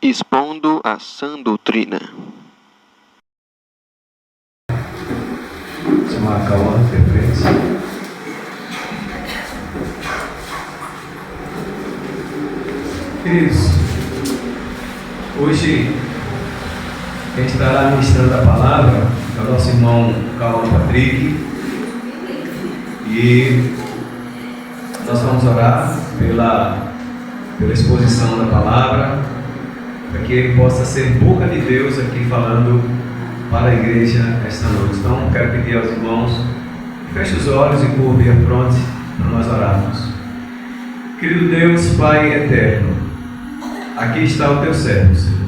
expondo a sã doutrina. Se marca a honra, referência. Queridos, hoje quem estará ministrando a palavra é o nosso irmão Carlos Patrick, e nós vamos orar pela exposição da palavra, para que ele possa ser boca de Deus aqui falando para a igreja esta noite. Então quero pedir aos irmãos que fechem os olhos e curvem a fronte para nós orarmos. Querido Deus, Pai eterno, aqui está o teu servo, Senhor.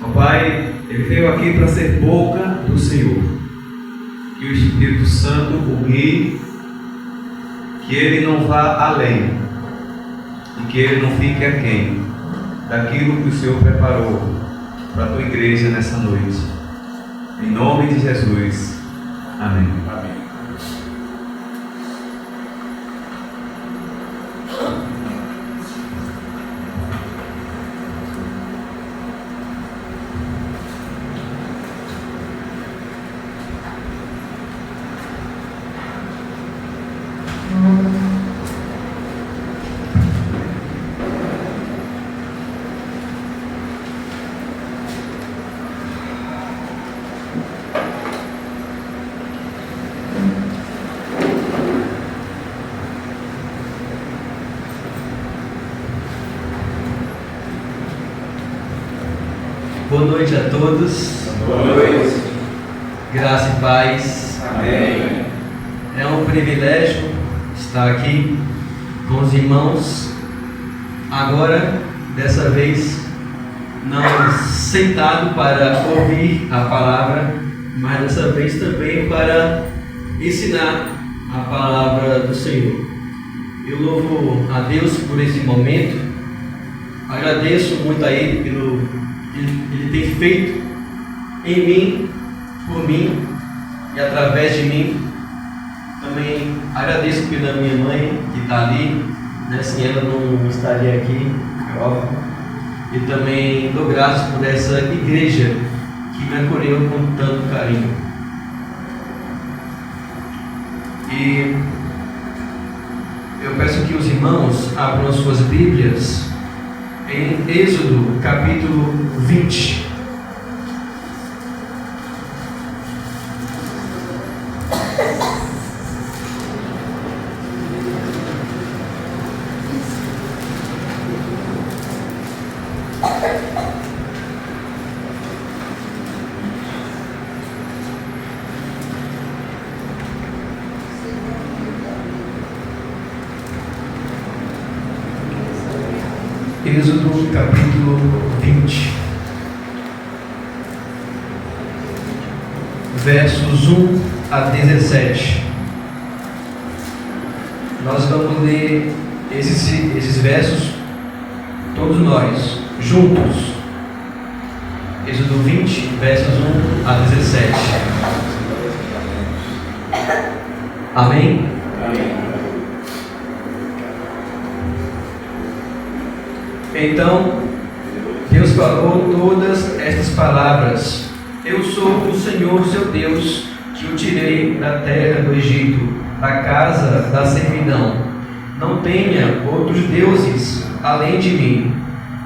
Ó Pai, ele veio aqui para ser boca do Senhor. Que o Espírito Santo o guie, que ele não vá além e que ele não fique aquém daquilo que o Senhor preparou para a tua igreja nessa noite. Em nome de Jesus. Amém. Amém. Boa noite a todos. Boa noite. Graça e paz. Amém. É um privilégio estar aqui com os irmãos. Agora, dessa vez, não sentado para ouvir a palavra, mas dessa vez também para ensinar a palavra do Senhor. Eu louvo a Deus por esse momento. Agradeço muito a Ele pelo Ele tem feito em mim, por mim e através de mim. Também agradeço pela minha mãe que está ali, né? Sem ela não estaria aqui, é óbvio. E também dou graças por essa igreja que me acolheu com tanto carinho. E eu peço que os irmãos abram as suas Bíblias em Êxodo capítulo 20. Êxodo capítulo 20, versos 1 a 17. Nós vamos ler esses versos, todos nós, juntos. Êxodo 20, versos 1 a 17. Amém? Amém. Então Deus falou todas estas palavras: Eu sou o Senhor seu Deus, que o tirei da terra do Egito, da casa da servidão. Não tenha outros deuses além de mim.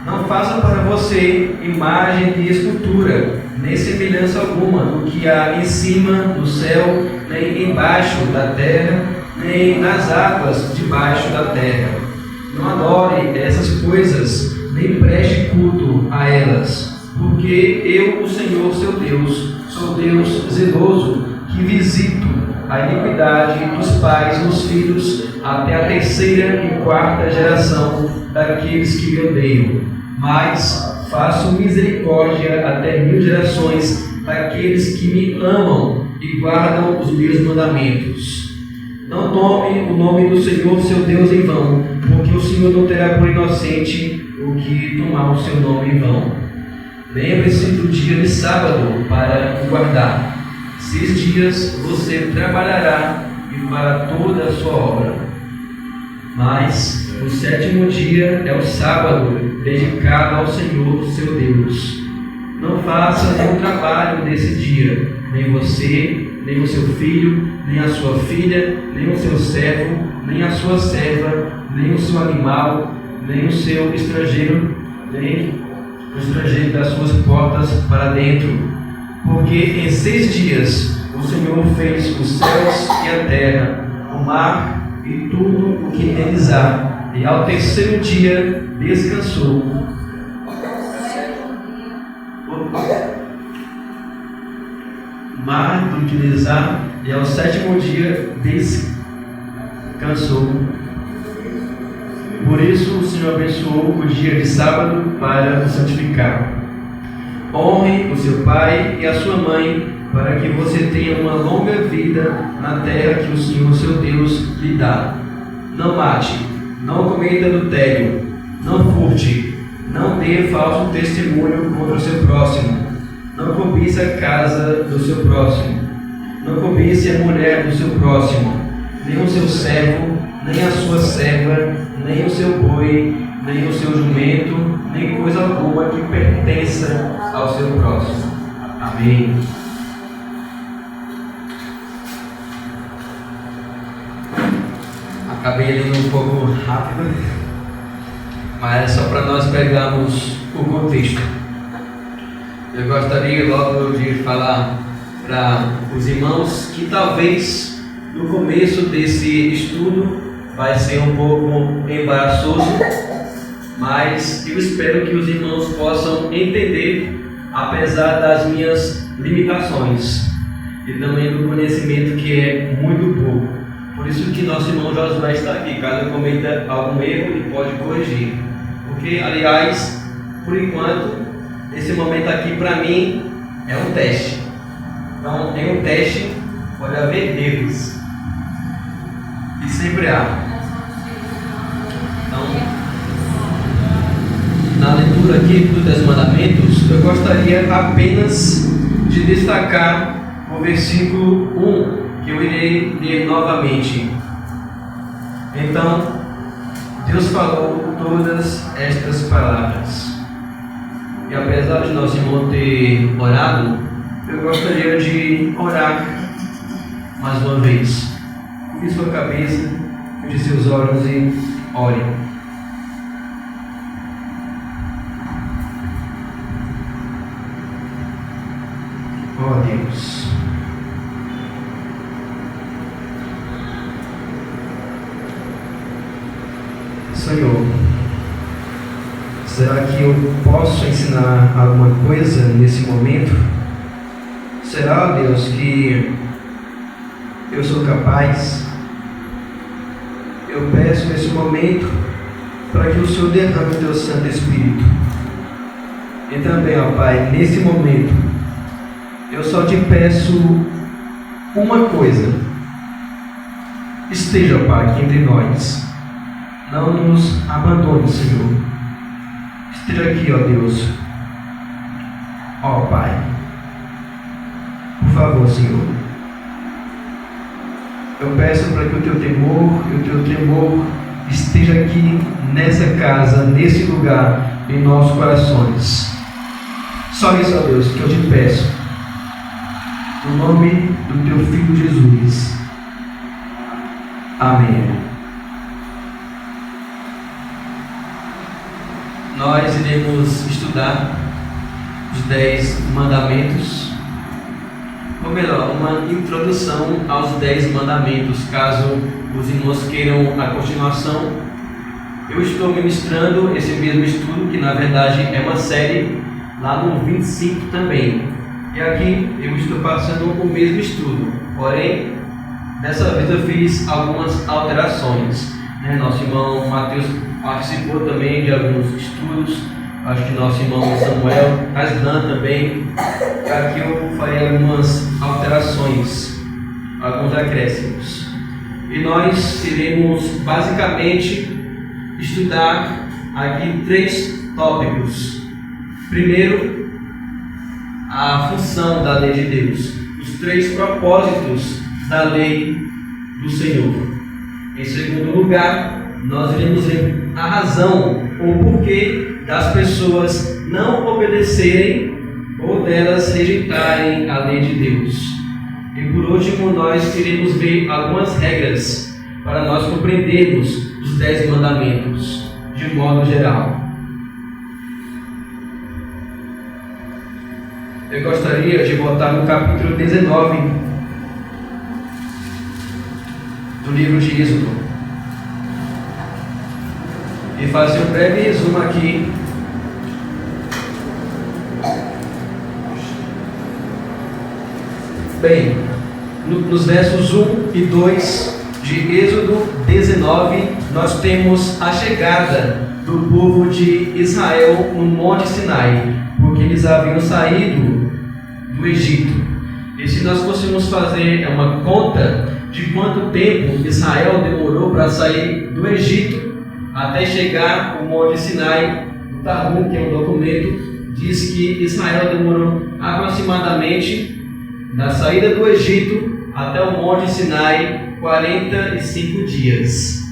Não faça para você imagem de escultura, nem semelhança alguma do que há em cima do céu, nem embaixo da terra, nem nas águas debaixo da terra. Não adore essas coisas, nem preste culto a elas, porque eu, o Senhor seu Deus, sou Deus zeloso, que visito a iniquidade dos pais nos filhos até a terceira e quarta geração daqueles que me odeiam, mas faço misericórdia até 1000 gerações daqueles que me amam e guardam os meus mandamentos. Não tome o nome do Senhor seu Deus em vão, porque o Senhor não terá por inocente o que tomar o seu nome em vão. Lembre-se do dia de sábado para o guardar. 6 dias você trabalhará e fará toda a sua obra. Mas o 7º dia é o sábado dedicado ao Senhor, seu Deus. Não faça nenhum trabalho nesse dia, nem você, nem o seu filho, nem a sua filha, nem o seu servo, nem a sua serva, nem o seu animal, nem o seu estrangeiro, nem o estrangeiro das suas portas para dentro. Porque em 6 dias o Senhor fez os céus e a terra, o mar e tudo o que neles há, e ao 3º dia descansou. Mar do que neles há, e ao 7º dia descansou. Por isso o Senhor abençoou o dia de sábado para o santificar. Honre o seu pai e a sua mãe, para que você tenha uma longa vida na terra que o Senhor seu Deus lhe dá. Não mate, não cometa adultério, não furte, não dê falso testemunho contra o seu próximo, não cobice a casa do seu próximo, não cobice a mulher do seu próximo, nem o seu servo, nem a sua serva, nem o seu boi, nem o seu jumento, nem coisa alguma que pertença ao seu próximo. Amém. Acabei lendo um pouco rápido, mas é só para nós pegarmos o contexto. Eu gostaria logo de falar para os irmãos que talvez no começo desse estudo vai ser um pouco embaraçoso, mas eu espero que os irmãos possam entender, apesar das minhas limitações e também do conhecimento que é muito pouco. Por isso que nosso irmão Josué está aqui, caso cometa algum erro, ele pode corrigir. Porque, aliás, por enquanto, esse momento aqui para mim é um teste. Então, em um teste pode haver erros. E sempre há. Então, na leitura aqui dos 10 mandamentos, eu gostaria apenas de destacar o versículo 1, que eu irei ler novamente. Então, Deus falou todas estas palavras. E apesar de nosso irmão ter orado, eu gostaria de orar mais uma vez. Curve sua cabeça, feche seus olhos e ore. Ó Deus, Senhor, será que eu posso ensinar alguma coisa nesse momento? Será, ó Deus, que eu sou capaz? Eu peço nesse momento para que o Senhor derrame o teu Santo Espírito. E também, ó Pai, nesse momento, eu só te peço uma coisa: esteja, Pai, aqui entre nós. Não nos abandone, Senhor. Esteja aqui, ó Deus. Ó Pai, por favor, Senhor, eu peço para que o teu temor e o teu tremor esteja aqui nessa casa, nesse lugar, em nossos corações. Só isso, ó Deus, que eu te peço, no nome do teu Filho Jesus. Amém. Nós iremos estudar os 10 mandamentos, ou melhor, uma introdução aos 10 mandamentos. Caso os irmãos queiram a continuação, eu estou ministrando esse mesmo estudo, que na verdade é uma série, lá no 25 também. E aqui eu estou passando o mesmo estudo, porém, dessa vez eu fiz algumas alterações. Nosso irmão Mateus participou também de alguns estudos, acho que nosso irmão Samuel, Aslan também. Aqui eu farei algumas alterações, alguns acréscimos. E nós iremos basicamente estudar aqui 3 tópicos. Primeiro, a função da lei de Deus, os 3 propósitos da lei do Senhor. Em segundo lugar, nós iremos ver a razão ou porquê das pessoas não obedecerem ou delas rejeitarem a lei de Deus. E por último, nós iremos ver algumas regras para nós compreendermos os 10 mandamentos de modo geral. Eu gostaria de voltar no capítulo 19 do livro de Êxodo e fazer um breve resumo aqui bem, nos versos 1 e 2 de Êxodo 19, nós temos a chegada do povo de Israel no Monte Sinai, porque eles haviam saído do Egito. E se nós fôssemos fazer uma conta de quanto tempo Israel demorou para sair do Egito até chegar ao Monte Sinai, o Talmud, que é um documento, diz que Israel demorou aproximadamente da saída do Egito até o Monte Sinai 45 dias.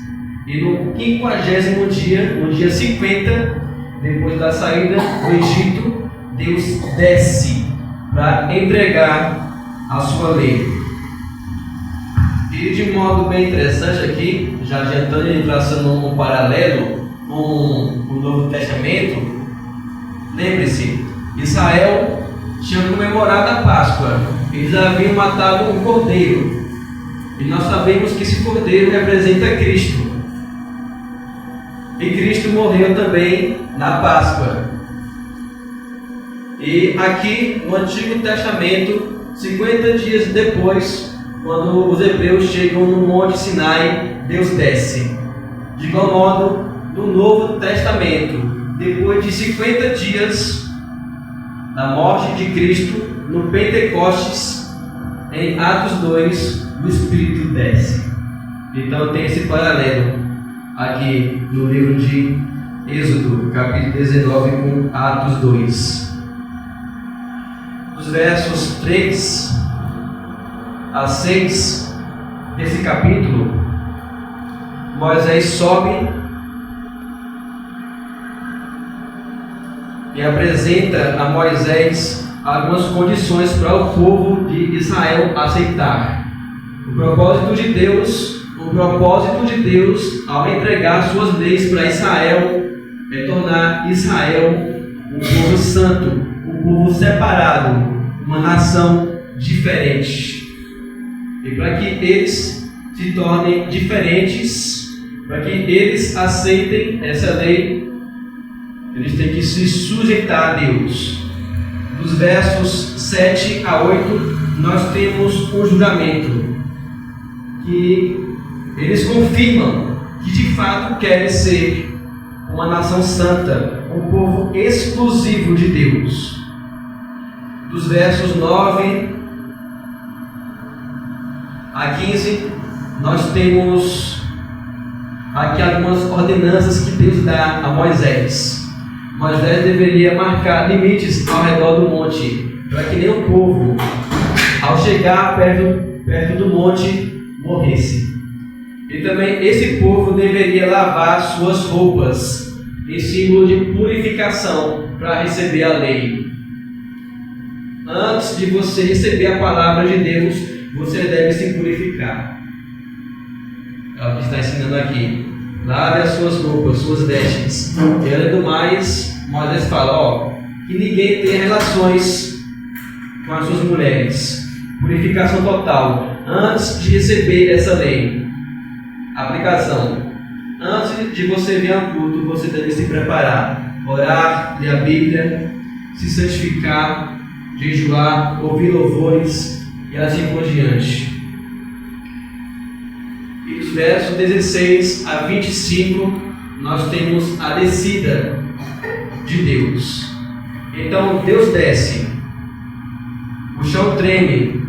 E no 50º dia, no dia 50, depois da saída do Egito, Deus desce para entregar a sua lei. E de modo bem interessante aqui, já adiantando e traçando um paralelo com o Novo Testamento, lembre-se, Israel tinha comemorado a Páscoa. Eles haviam matado um cordeiro. E nós sabemos que esse cordeiro representa Cristo. E Cristo morreu também na Páscoa. E aqui no Antigo Testamento, 50 dias depois, quando os hebreus chegam no Monte Sinai, Deus desce. De igual modo, no Novo Testamento, depois de 50 dias da morte de Cristo, no Pentecostes, em Atos 2, o Espírito desce. Então tem esse paralelo aqui no livro de Êxodo, capítulo 19, com Atos 2. Os versos 3 a 6 desse capítulo, Moisés sobe e apresenta a Moisés algumas condições para o povo de Israel aceitar. O propósito de Deus ao entregar suas leis para Israel é tornar Israel um povo santo, um povo separado, uma nação diferente. E para que eles se tornem diferentes, para que eles aceitem essa lei, eles têm que se sujeitar a Deus. Dos versos 7 a 8, nós temos um julgamento que eles confirmam que de fato querem ser uma nação santa, um povo exclusivo de Deus. Dos versos 9 a 15, nós temos aqui algumas ordenanças que Deus dá a Moisés. Moisés deveria marcar limites ao redor do monte, para que nem o povo, ao chegar perto do monte, morresse. E também esse povo deveria lavar suas roupas, em símbolo de purificação, para receber a lei. Antes de você receber a palavra de Deus, você deve se purificar. É o que está ensinando aqui. Lave as suas roupas, suas vestes. E além do mais, Moisés fala, que ninguém tenha relações com as suas mulheres. Purificação total. Antes de receber essa lei. Aplicação. Antes de você vir ao culto, você deve se preparar. Orar, ler a Bíblia, se santificar, jejuar, ouvir louvores e assim por diante. E dos versos 16 a 25, nós temos a descida de Deus. Então Deus desce, o chão treme,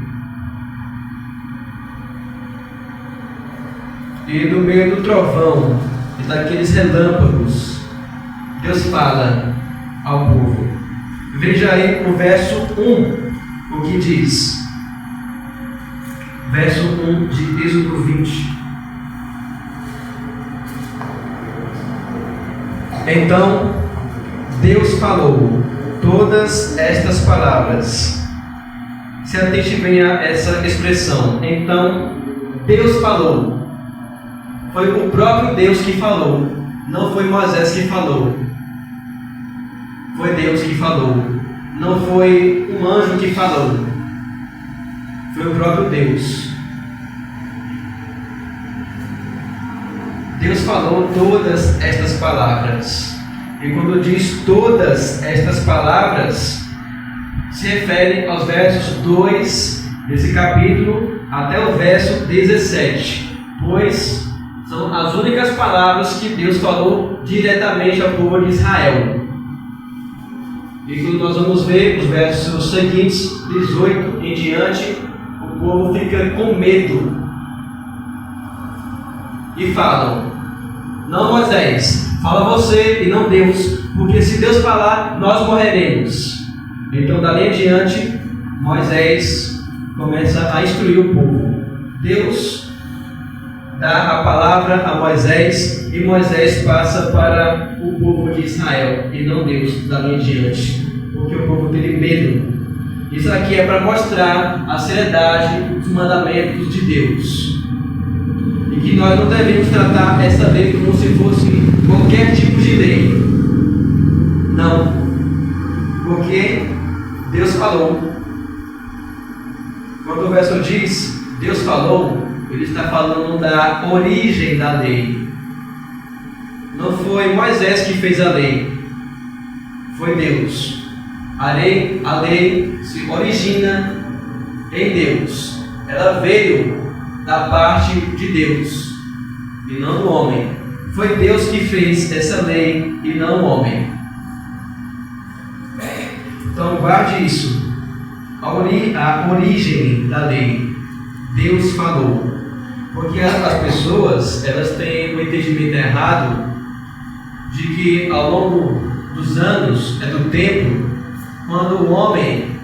e no meio do trovão e daqueles relâmpagos, Deus fala ao povo. Veja aí no verso 1 o que diz. Verso 1 de Êxodo 20. Então Deus falou todas estas palavras. Se atente bem a essa expressão. Então, Deus falou. Foi o próprio Deus que falou. Não foi Moisés que falou. Foi Deus que falou. Não foi um anjo que falou. Foi o próprio Deus. Deus falou todas estas palavras. E quando diz todas estas palavras, se refere aos versos 2 desse capítulo até o verso 17, pois são as únicas palavras que Deus falou diretamente ao povo de Israel. E quando nós vamos ver os versos seguintes, 18 em diante, o povo fica com medo e falam: não, Moisés, fala você e não Deus, porque se Deus falar, nós morreremos. Então, dali em diante, Moisés começa a instruir o povo. Deus dá a palavra a Moisés e Moisés passa para o povo de Israel e não Deus dali em diante, porque o povo teve medo. Isso aqui é para mostrar a seriedade dos mandamentos de Deus. E que nós não devemos tratar essa lei como se fosse qualquer tipo de lei. Não. Porque Deus falou. Quando o verso diz Deus falou, ele está falando da origem da lei. Não foi Moisés que fez a lei. Foi Deus. A lei se origina em Deus. Ela veio da parte de Deus e não do homem. Foi Deus que fez essa lei e não o homem. Então guarde isso. A origem da lei. Deus falou. Porque as pessoas, elas têm um entendimento errado de que ao longo dos anos, do tempo, quando o homem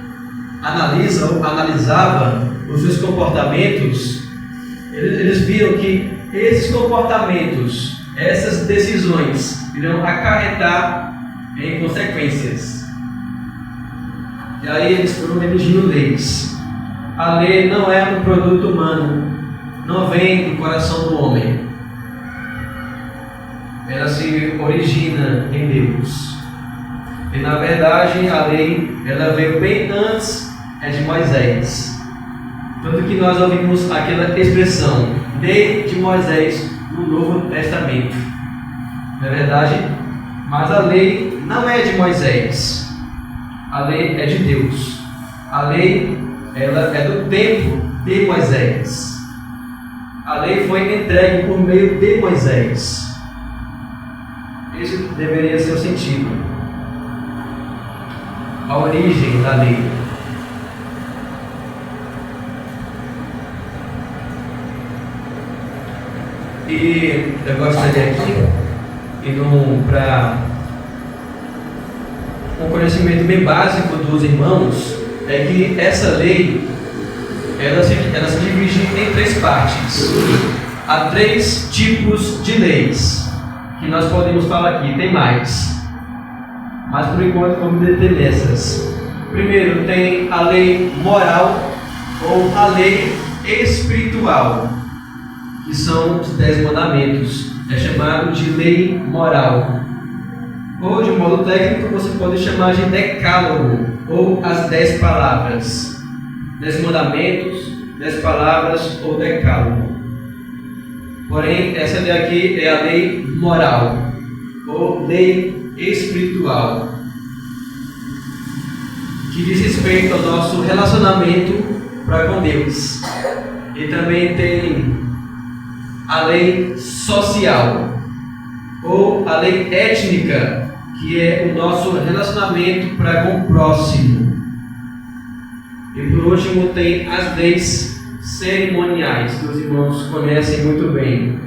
analisa ou analisava os seus comportamentos, eles viram que esses comportamentos, essas decisões, irão acarretar em consequências. E aí eles foram redigindo leis. A lei não é um produto humano, não vem do coração do homem. Ela se origina em Deus. E na verdade a lei, ela veio bem antes de Moisés. Tanto que nós ouvimos aquela expressão, lei de Moisés no Novo Testamento. Não é verdade? Mas a lei não é de Moisés. A lei é de Deus. A lei, ela é do tempo de Moisés. A lei foi entregue por meio de Moisés. Esse deveria ser o sentido. A origem da lei. E eu gostaria aqui, indo para um conhecimento bem básico dos irmãos, é que essa lei, ela se divide em 3 partes. Há 3 tipos de leis que nós podemos falar aqui, tem mais. Mas por enquanto vamos deter nessas. Primeiro tem a lei moral ou a lei espiritual, que são os 10 mandamentos. É chamado de lei moral. Ou de modo técnico você pode chamar de decálogo, ou as 10 palavras. 10 mandamentos, 10 palavras ou decálogo. Porém, essa daqui é a lei moral, ou lei espiritual, que diz respeito ao nosso relacionamento para com Deus. E também tem a lei social, ou a lei étnica, que é o nosso relacionamento para com o próximo. E por último tem as leis cerimoniais, que os irmãos conhecem muito bem.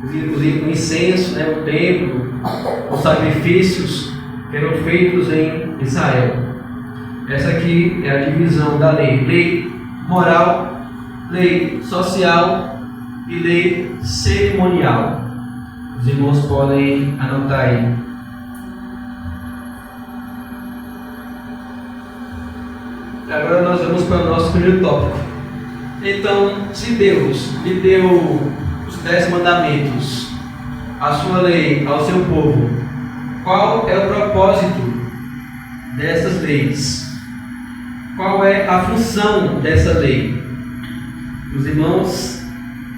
O incenso, o templo, os sacrifícios que eram feitos em Israel. Essa aqui é a divisão da lei. Lei moral, lei social e lei cerimonial. Os irmãos podem anotar aí. Agora nós vamos para o nosso primeiro tópico. Então, se Deus lhe deu os 10 mandamentos, a sua lei ao seu povo, qual é o propósito dessas leis? Qual é a função dessa lei? Os irmãos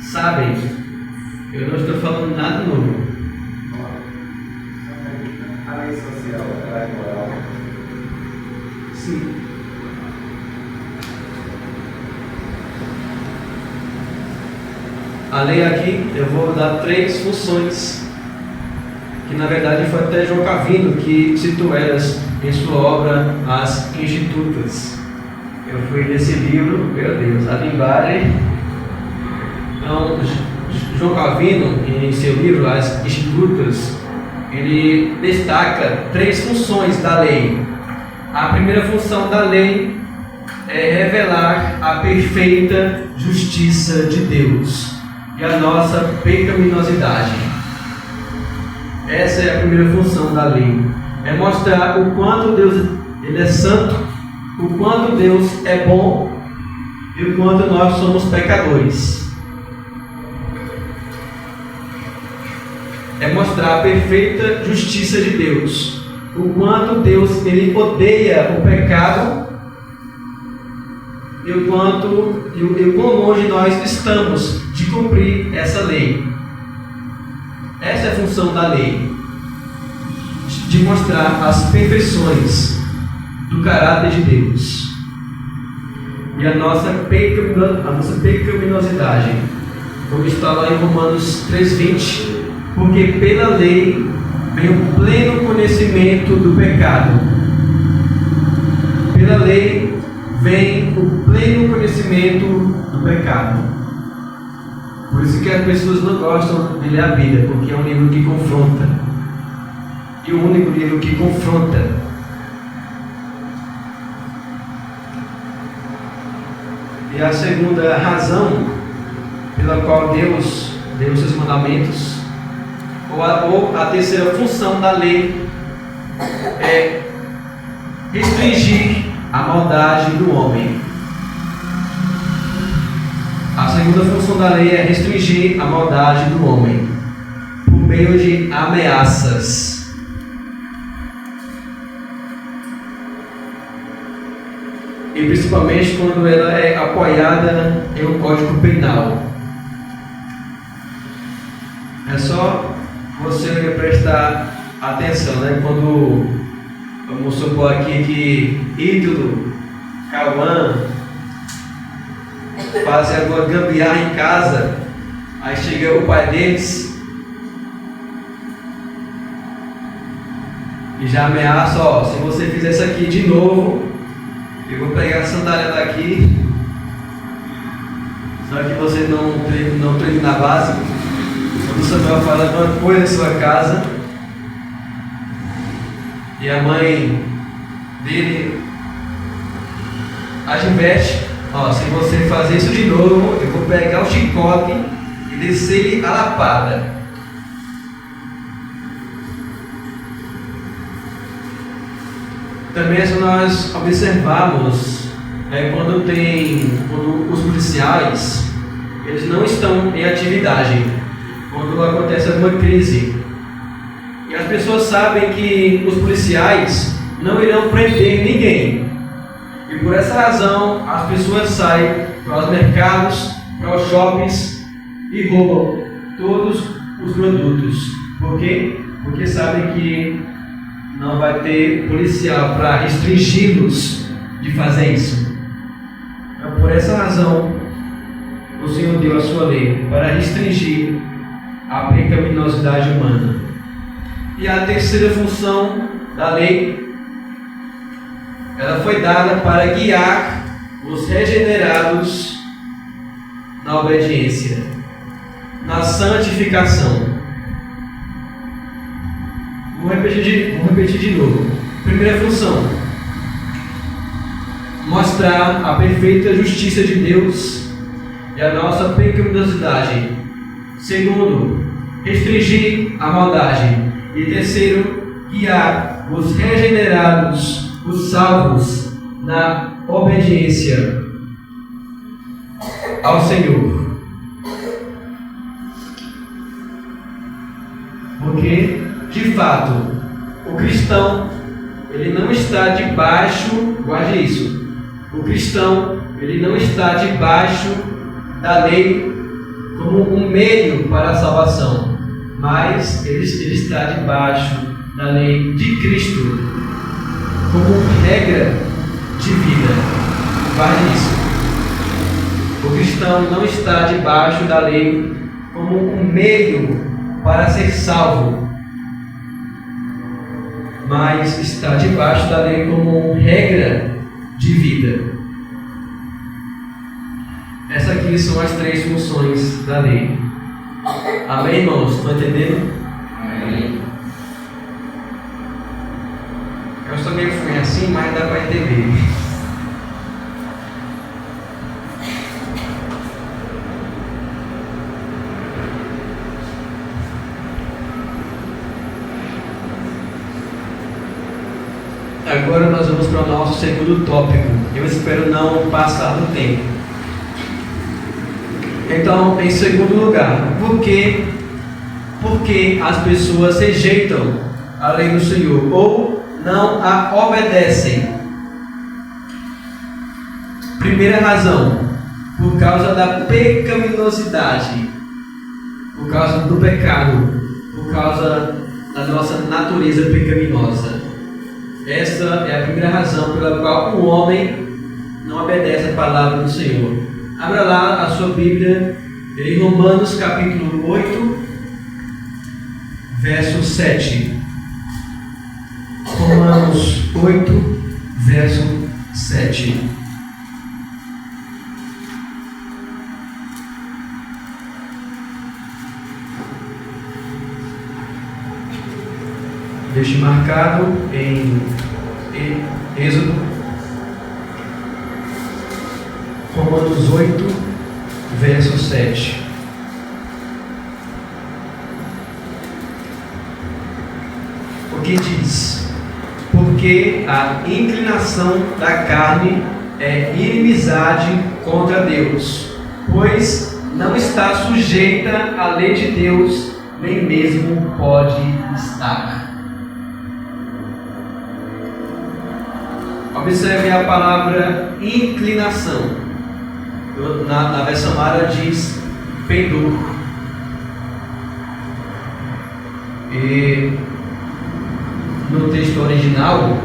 sabem, eu não estou falando nada novo. A lei social, ela é moral. Sim. A lei aqui, eu vou dar 3 funções, que na verdade foi até João Calvino que citou elas em sua obra As Institutas. Eu fui nesse livro, meu Deus, a linguagem. Então, João Calvino, em seu livro As Institutas, ele destaca 3 funções da lei. A primeira função da lei é revelar a perfeita justiça de Deus e a nossa pecaminosidade. Essa é a primeira função da lei. É mostrar o quanto Deus ele é santo, o quanto Deus é bom e o quanto nós somos pecadores. É mostrar a perfeita justiça de Deus, o quanto Deus ele odeia o pecado e o quão longe nós estamos de cumprir essa lei. Essa é a função da lei, de mostrar as perfeições do caráter de Deus e a nossa pecaminosidade, como está lá em Romanos 3:20, porque pela lei vem o pleno conhecimento do pecado. Pela lei vem o pleno conhecimento do pecado. Por isso que as pessoas não gostam de ler a Bíblia, porque é um livro que confronta. E o único livro que confronta. E a segunda razão pela qual Deus deu os seus mandamentos, ou a terceira função da lei, é restringir a maldade do homem. A segunda função da lei é restringir a maldade do homem por meio de ameaças. E principalmente quando ela é apoiada em um código penal. É só você prestar atenção, né? Quando, vamos supor aqui que Ídolo, Cauã fazem alguma gambiarra em casa, aí chega o pai deles e já ameaça, ó, se você fizer isso aqui de novo, eu vou pegar a sandália daqui. Só que você não treina na base. Quando o Samuel fala alguma coisa em sua casa e a mãe dele adverte, ó, se você fazer isso de novo, eu vou pegar o chicote e descer a lapada. Também, se nós observarmos, quando os policiais eles não estão em atividade, quando acontece alguma crise, e as pessoas sabem que os policiais não irão prender ninguém, e por essa razão as pessoas saem para os mercados, para os shoppings e roubam todos os produtos. Por quê? Porque sabem que não vai ter policial para restringi-los de fazer isso. Então, por essa razão, o Senhor deu a sua lei para restringir a pecaminosidade humana. E a terceira função da lei, ela foi dada para guiar os regenerados na obediência, na santificação. Vou repetir de novo. Primeira função: mostrar a perfeita justiça de Deus e a nossa pecaminosidade. Segundo, restringir a maldade. E terceiro, guiar os regenerados, os salvos, na obediência ao Senhor. Porque, de fato, o cristão, ele não está debaixo, guarde isso, o cristão, ele não está debaixo da lei como um meio para a salvação, mas ele está debaixo da lei de Cristo como regra de vida. Guarde isso. O cristão não está debaixo da lei como um meio para ser salvo, mas está debaixo da lei como regra de vida. Essas aqui são as 3 funções da lei. Amém, irmãos? Estão entendendo? Amém. Eu também fui assim, mas dá para entender. Agora nós vamos para o nosso segundo tópico. Eu espero não passar do tempo. Então, em segundo lugar, por que as pessoas rejeitam a lei do Senhor ou não a obedecem? Primeira razão, por causa da pecaminosidade, por causa do pecado, por causa da nossa natureza pecaminosa. Essa é a primeira razão pela qual o homem não obedece a palavra do Senhor. Abra lá a sua Bíblia em Romanos capítulo 8, verso 7. Romanos 8, verso 7. Deixe marcado em Êxodo, Romanos 8, verso 7. O que diz? Porque a inclinação da carne é inimizade contra Deus, pois não está sujeita à lei de Deus, nem mesmo pode estar. Observe a palavra inclinação. Na versão Mara diz pendor. E no texto original,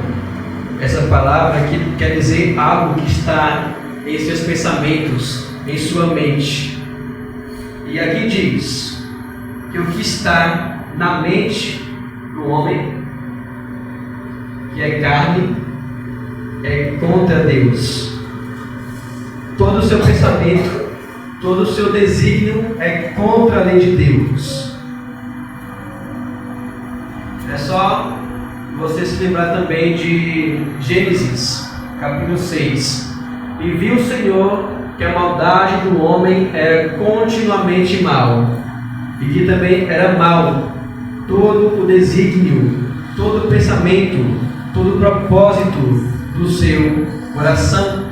essa palavra aqui quer dizer algo que está em seus pensamentos, em sua mente. E aqui diz que o que está na mente do homem, que é carne, é contra Deus. Todo o seu pensamento, todo o seu desígnio é contra a lei de Deus. É só você se lembrar também de Gênesis, capítulo 6. E viu o Senhor que a maldade do homem era continuamente mal, e que também era mal todo o desígnio, todo o pensamento, todo o propósito do seu coração.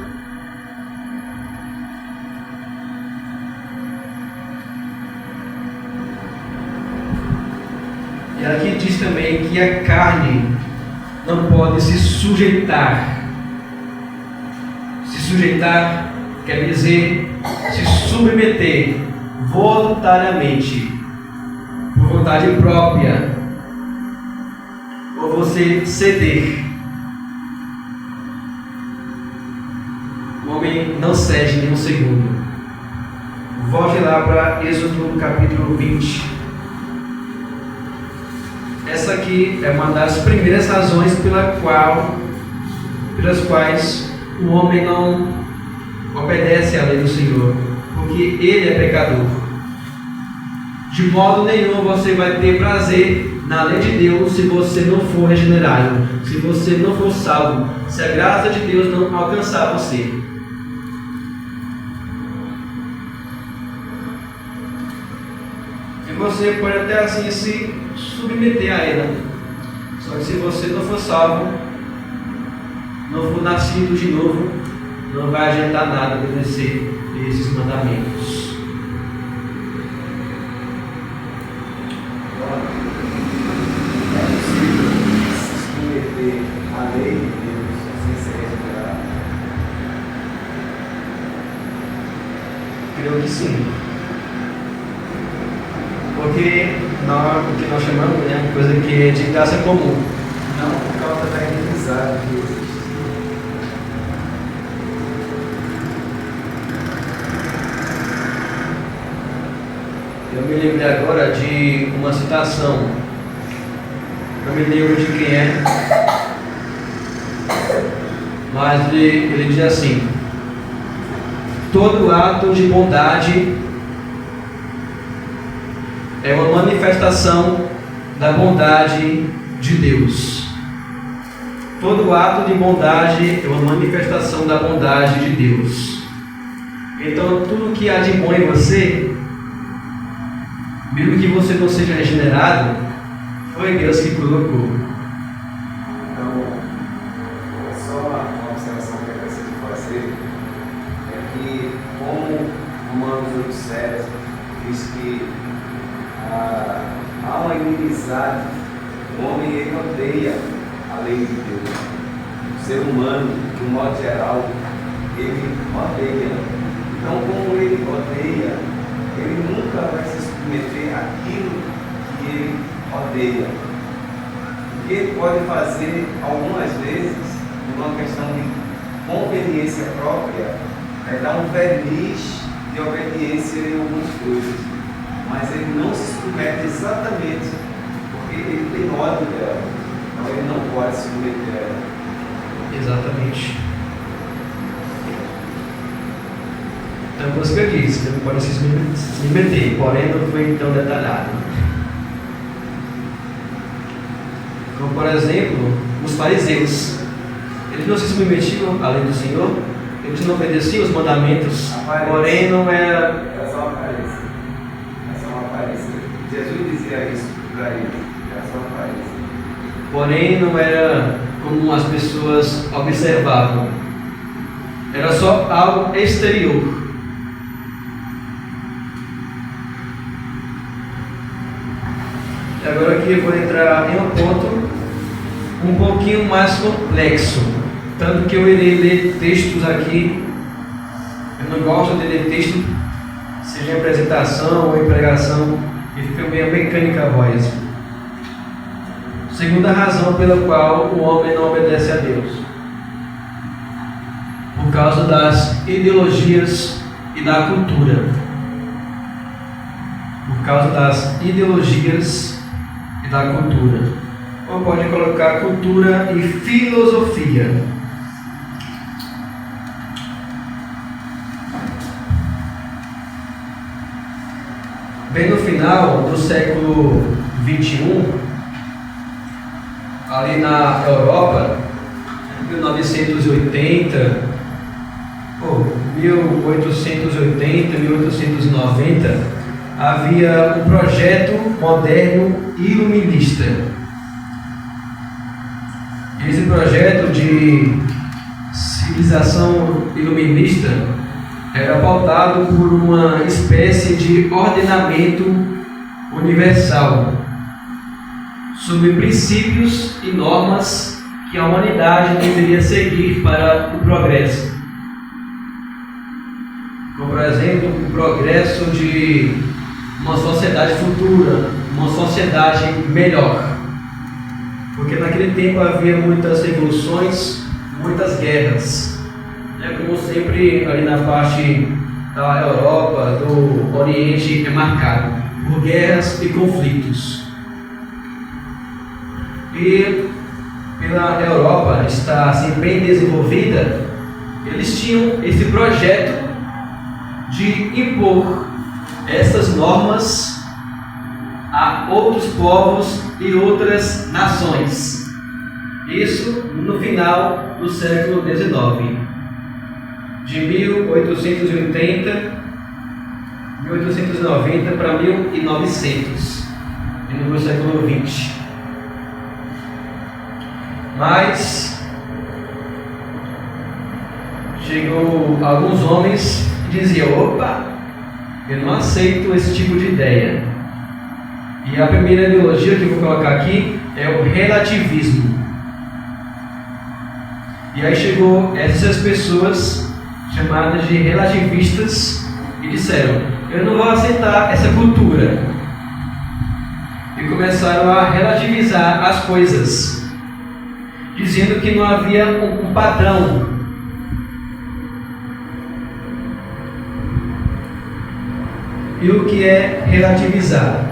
E aqui diz também que a carne não pode se sujeitar. Se sujeitar quer dizer se submeter voluntariamente, por vontade própria, ou você ceder. O homem não cede nem um segundo. Volte lá para Êxodo capítulo 20. Essa aqui é uma das primeiras razões pelas quais o homem não obedece à lei do Senhor, porque ele é pecador. De modo nenhum você vai ter prazer na lei de Deus se você não for regenerado, se você não for salvo, se a graça de Deus não alcançar você. E você pode até assim se submeter a ela, só que se você não for salvo, não for nascido de novo, não vai adiantar nada obedecer esses mandamentos. A lei de Deus sem ser regenerado? Creio que sim. Porque o que nós chamamos, né, uma coisa que é de graça comum. Não, por causa da inimizade que existe. Eu me lembrei agora de uma citação. Não me lembro de quem é, mas ele diz assim: todo ato de bondade é uma manifestação da bondade de Deus. Todo ato de bondade é uma manifestação da bondade de Deus. Então, tudo que há de bom em você, mesmo que você não seja regenerado, foi Deus que colocou. Então, só uma observação que eu preciso fazer é que, como Romanos 8,7 diz que há uma inimizade, o homem ele odeia a lei de Deus. O ser humano, de um modo geral, ele odeia. Então, como ele odeia, ele nunca vai se submeter àquilo que ele odeia. O que ele pode fazer algumas vezes, por uma questão de conveniência própria, é dar um verniz de obediência em algumas coisas, mas ele não se submete exatamente porque ele tem ódio dela, então ele não pode se submeter a ela. Exatamente. Então, por isso que eu disse, que não pode se submeter, porém não foi tão detalhado. Como, por exemplo, os fariseus. Eles não se submetiam à lei do Senhor, eles não obedeciam os mandamentos, porém não era... Era só uma aparência. Era só uma aparência. Jesus dizia isso para eles. Era só uma aparência. Porém não era como as pessoas observavam. Era só algo exterior. E agora aqui eu vou entrar em um ponto um pouquinho mais complexo. Tanto que eu irei ler textos aqui. Eu não gosto de ler texto, seja em apresentação ou em pregação, e fica meio mecânica a voz. Segunda razão pela qual o homem não obedece a Deus: por causa das ideologias e da cultura. Por causa das ideologias e da cultura. Ou pode colocar cultura e filosofia. Bem no final do século XXI, ali na Europa, 1980, 1880, 1890, havia um projeto moderno iluminista. Esse projeto de civilização iluminista era pautado por uma espécie de ordenamento universal, sobre princípios e normas que a humanidade deveria seguir para o progresso. Como, por exemplo, o progresso de uma sociedade futura, uma sociedade melhor. Porque naquele tempo havia muitas revoluções, muitas guerras. Como sempre, ali na parte da Europa, do Oriente, é marcado por guerras e conflitos. E pela Europa estar assim, bem desenvolvida, eles tinham esse projeto de impor essas normas a outros povos e outras nações. Isso no final do século XIX, de 1880, 1890 para 1900, e no século XX. Mas chegou alguns homens e diziam: opa, eu não aceito esse tipo de ideia. E a primeira ideologia que eu vou colocar aqui é o relativismo. E aí chegou essas pessoas chamadas de relativistas e disseram: eu não vou aceitar essa cultura. E começaram a relativizar as coisas, dizendo que não havia um padrão. E o que é relativizar?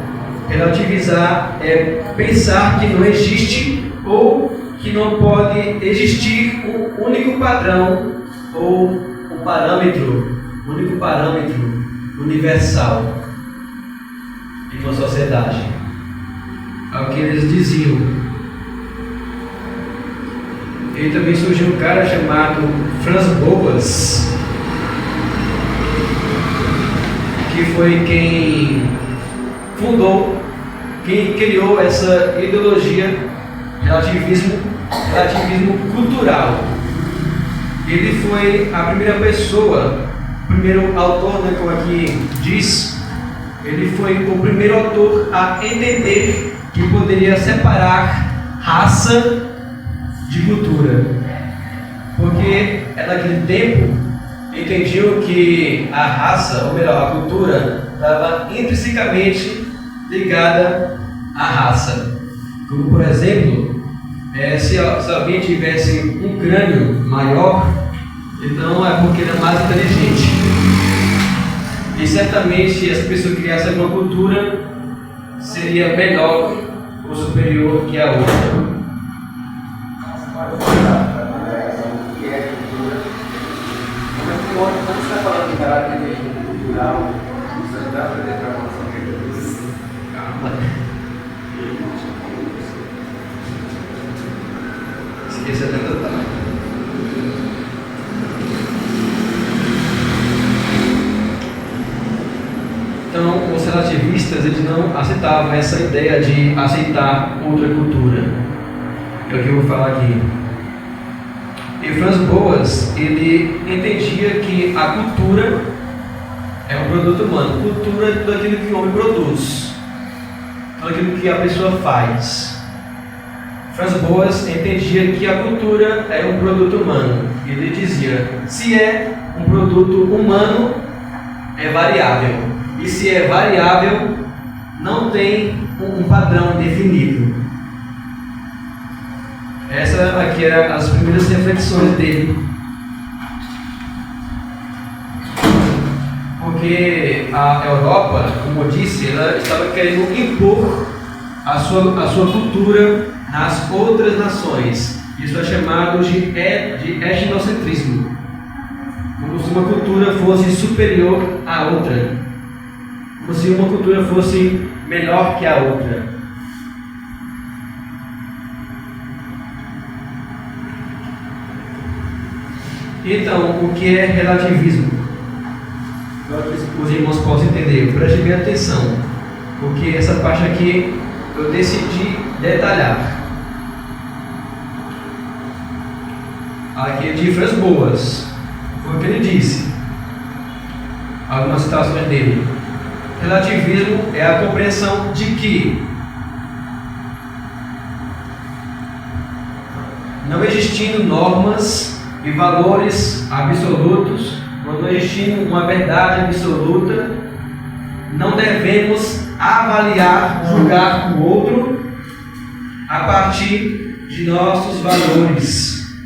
Relativizar é pensar que não existe ou que não pode existir um único padrão ou um único parâmetro universal em uma sociedade. É o que eles diziam. E também surgiu um cara chamado Franz Boas, que foi quem fundou, quem criou essa ideologia relativismo cultural. Ele foi a primeira pessoa, o primeiro autor, né, como aqui diz, ele foi o primeiro autor a entender que poderia separar raça de cultura, porque naquele tempo entendiam que a raça, ou melhor, a cultura, estava intrinsecamente ligada à raça. Como, por exemplo, se alguém tivesse um crânio maior, então é porque ele é mais inteligente. E certamente, se essa pessoa criasse alguma cultura, seria melhor ou superior que a outra. Quando você está falando de caráter cultural, você dá para ter transformação de cultura? Calma. Esqueci até do detalhe. Então, os relativistas, eles não aceitavam essa ideia de aceitar outra cultura. É o que eu vou falar aqui. E Franz Boas, ele entendia que a cultura é um produto humano. Cultura é tudo aquilo que o homem produz, tudo aquilo que a pessoa faz. Franz Boas entendia que a cultura é um produto humano. Ele dizia: se é um produto humano, é variável. E se é variável, não tem um padrão definido. Essa aqui eram as primeiras reflexões dele. Porque a Europa, como eu disse, ela estava querendo impor a sua cultura nas outras nações. Isso é chamado de etnocentrismo. Como se uma cultura fosse superior à outra. Como se uma cultura fosse melhor que a outra. Então, o que é relativismo? Para que os irmãos possam entender, preste bem atenção, porque essa parte aqui eu decidi detalhar. Aqui é de Franz Boas, foi o que ele disse, algumas citações dele. Relativismo é a compreensão de que, não existindo normas e valores absolutos, quando não existindo uma verdade absoluta, não devemos avaliar, julgar o outro a partir de nossos valores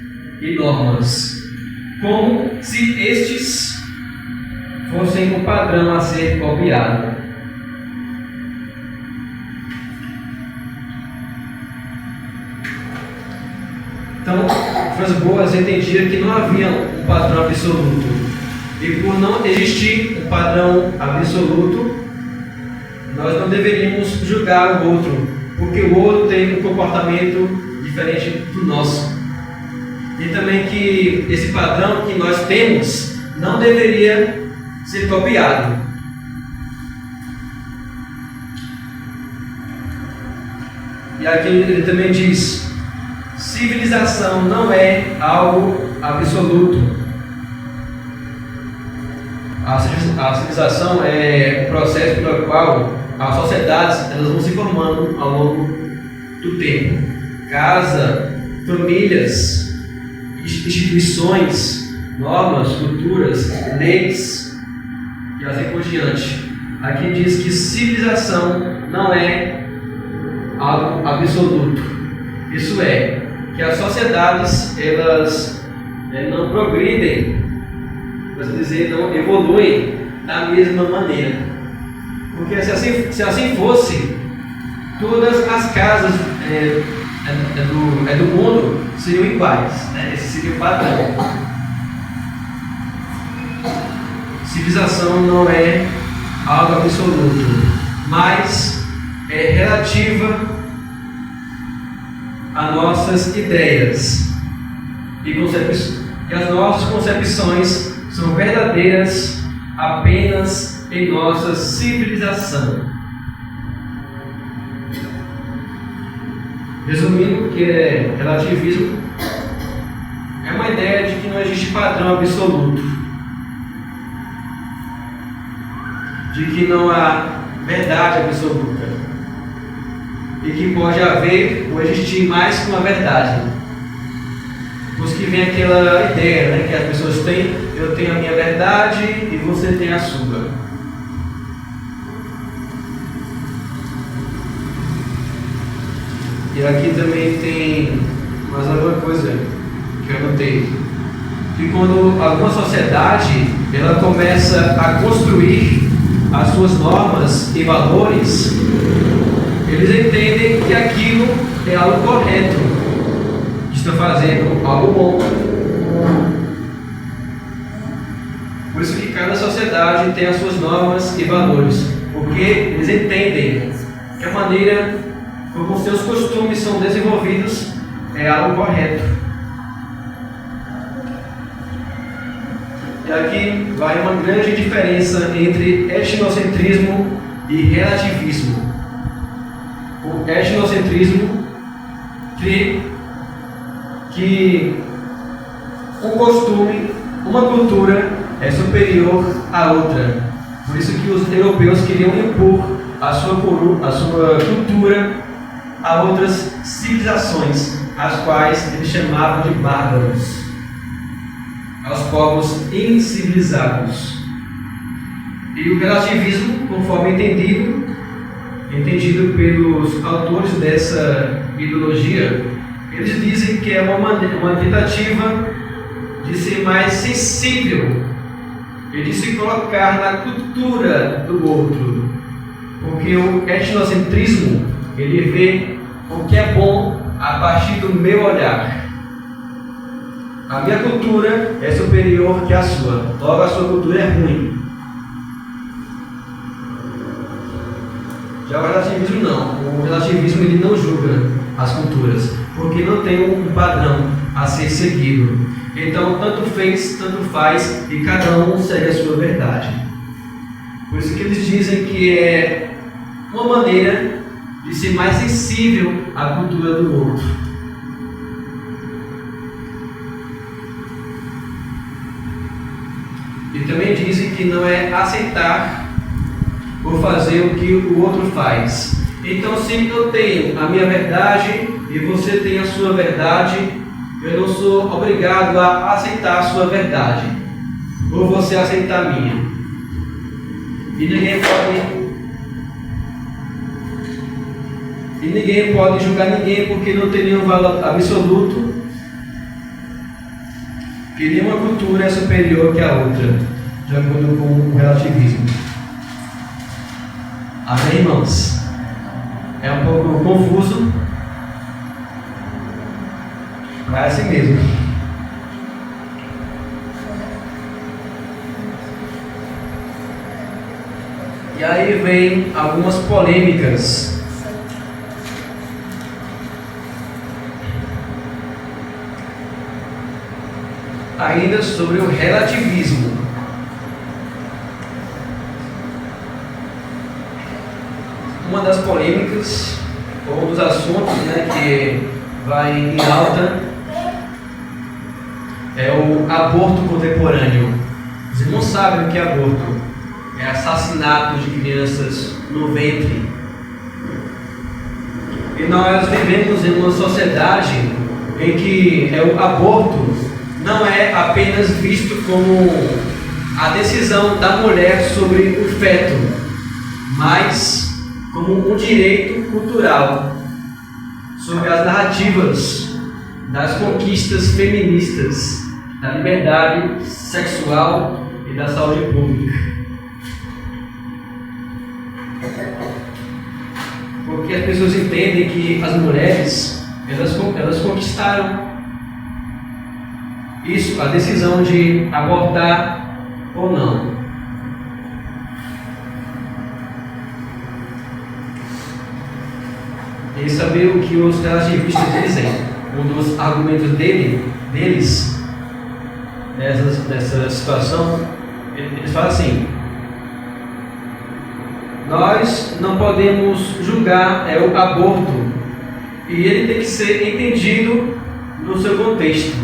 e normas, como se estes fossem um padrão a ser copiado. Então, Franz Boas entendia que não havia um padrão absoluto. E por não existir um padrão absoluto, nós não deveríamos julgar o outro, porque o outro tem um comportamento diferente do nosso. E também que esse padrão que nós temos não deveria ser copiado. E aqui ele também diz: civilização não é algo absoluto, A civilização é um processo pelo qual as sociedades elas vão se formando ao longo do tempo. Casa, famílias, instituições, normas, culturas, leis e assim por diante. Aqui diz que civilização não é algo absoluto. Isso é, que as sociedades elas não progridem, por assim dizer, não evoluem da mesma maneira. Porque se assim fosse, todas as casas do mundo seriam iguais, né? Esse seria o padrão. Civilização não é algo absoluto, mas é relativa a nossas ideias e as nossas concepções são verdadeiras apenas em nossa civilização. Resumindo, o que é relativismo é uma ideia de que não existe padrão absoluto, de que não há verdade absoluta e que pode haver ou existir mais que uma verdade. Os que vem aquela ideia, né, que as pessoas têm, eu tenho a minha verdade e você tem a sua. E aqui também tem mais alguma coisa que eu notei, que quando alguma sociedade ela começa a construir as suas normas e valores, eles entendem que aquilo é algo correto, que está fazendo algo bom. Por isso que cada sociedade tem as suas normas e valores, porque eles entendem que a maneira como seus costumes são desenvolvidos é algo correto. E aqui vai uma grande diferença entre etnocentrismo e relativismo. O etnocentrismo crê que um costume, uma cultura é superior à outra. Por isso que os europeus queriam impor a sua cultura a outras civilizações, as quais eles chamavam de bárbaros, aos povos incivilizados. E o relativismo, conforme entendido pelos autores dessa ideologia, eles dizem que é uma tentativa de ser mais sensível e de se colocar na cultura do outro, porque o etnocentrismo ele vê o que é bom a partir do meu olhar. A minha cultura é superior que a sua, logo a sua cultura é ruim. Já o relativismo não. O relativismo ele não julga as culturas, porque não tem um padrão a ser seguido. Então, tanto fez, tanto faz, e cada um segue a sua verdade. Por isso que eles dizem que é uma maneira de ser mais sensível à cultura do outro. E também dizem que não é aceitar ou fazer o que o outro faz. Então, se eu tenho a minha verdade e você tem a sua verdade, eu não sou obrigado a aceitar a sua verdade, ou você aceitar a minha. E ninguém pode julgar ninguém, porque não tem nenhum valor absoluto, que nenhuma cultura é superior que a outra, de acordo com o relativismo. Amém, irmãos? É um pouco confuso, mas é assim mesmo. E aí vem algumas polêmicas. Ainda sobre o relativismo. Uma das polêmicas, ou um dos assuntos, né, que vai em alta, é o aborto contemporâneo. Os Os irmãos sabem o que é aborto. É assassinato de crianças no ventre. E nós vivemos em uma sociedade em que o aborto não é apenas visto como a decisão da mulher sobre o feto, mas como um direito cultural, sobre as narrativas das conquistas feministas, da liberdade sexual e da saúde pública. Porque as pessoas entendem que as mulheres, elas conquistaram isso, a decisão de abortar ou não. E saber o que os relativistas dizem. Um dos argumentos deles nessa situação, eles falam assim: nós não podemos julgar o aborto, e ele tem que ser entendido no seu contexto.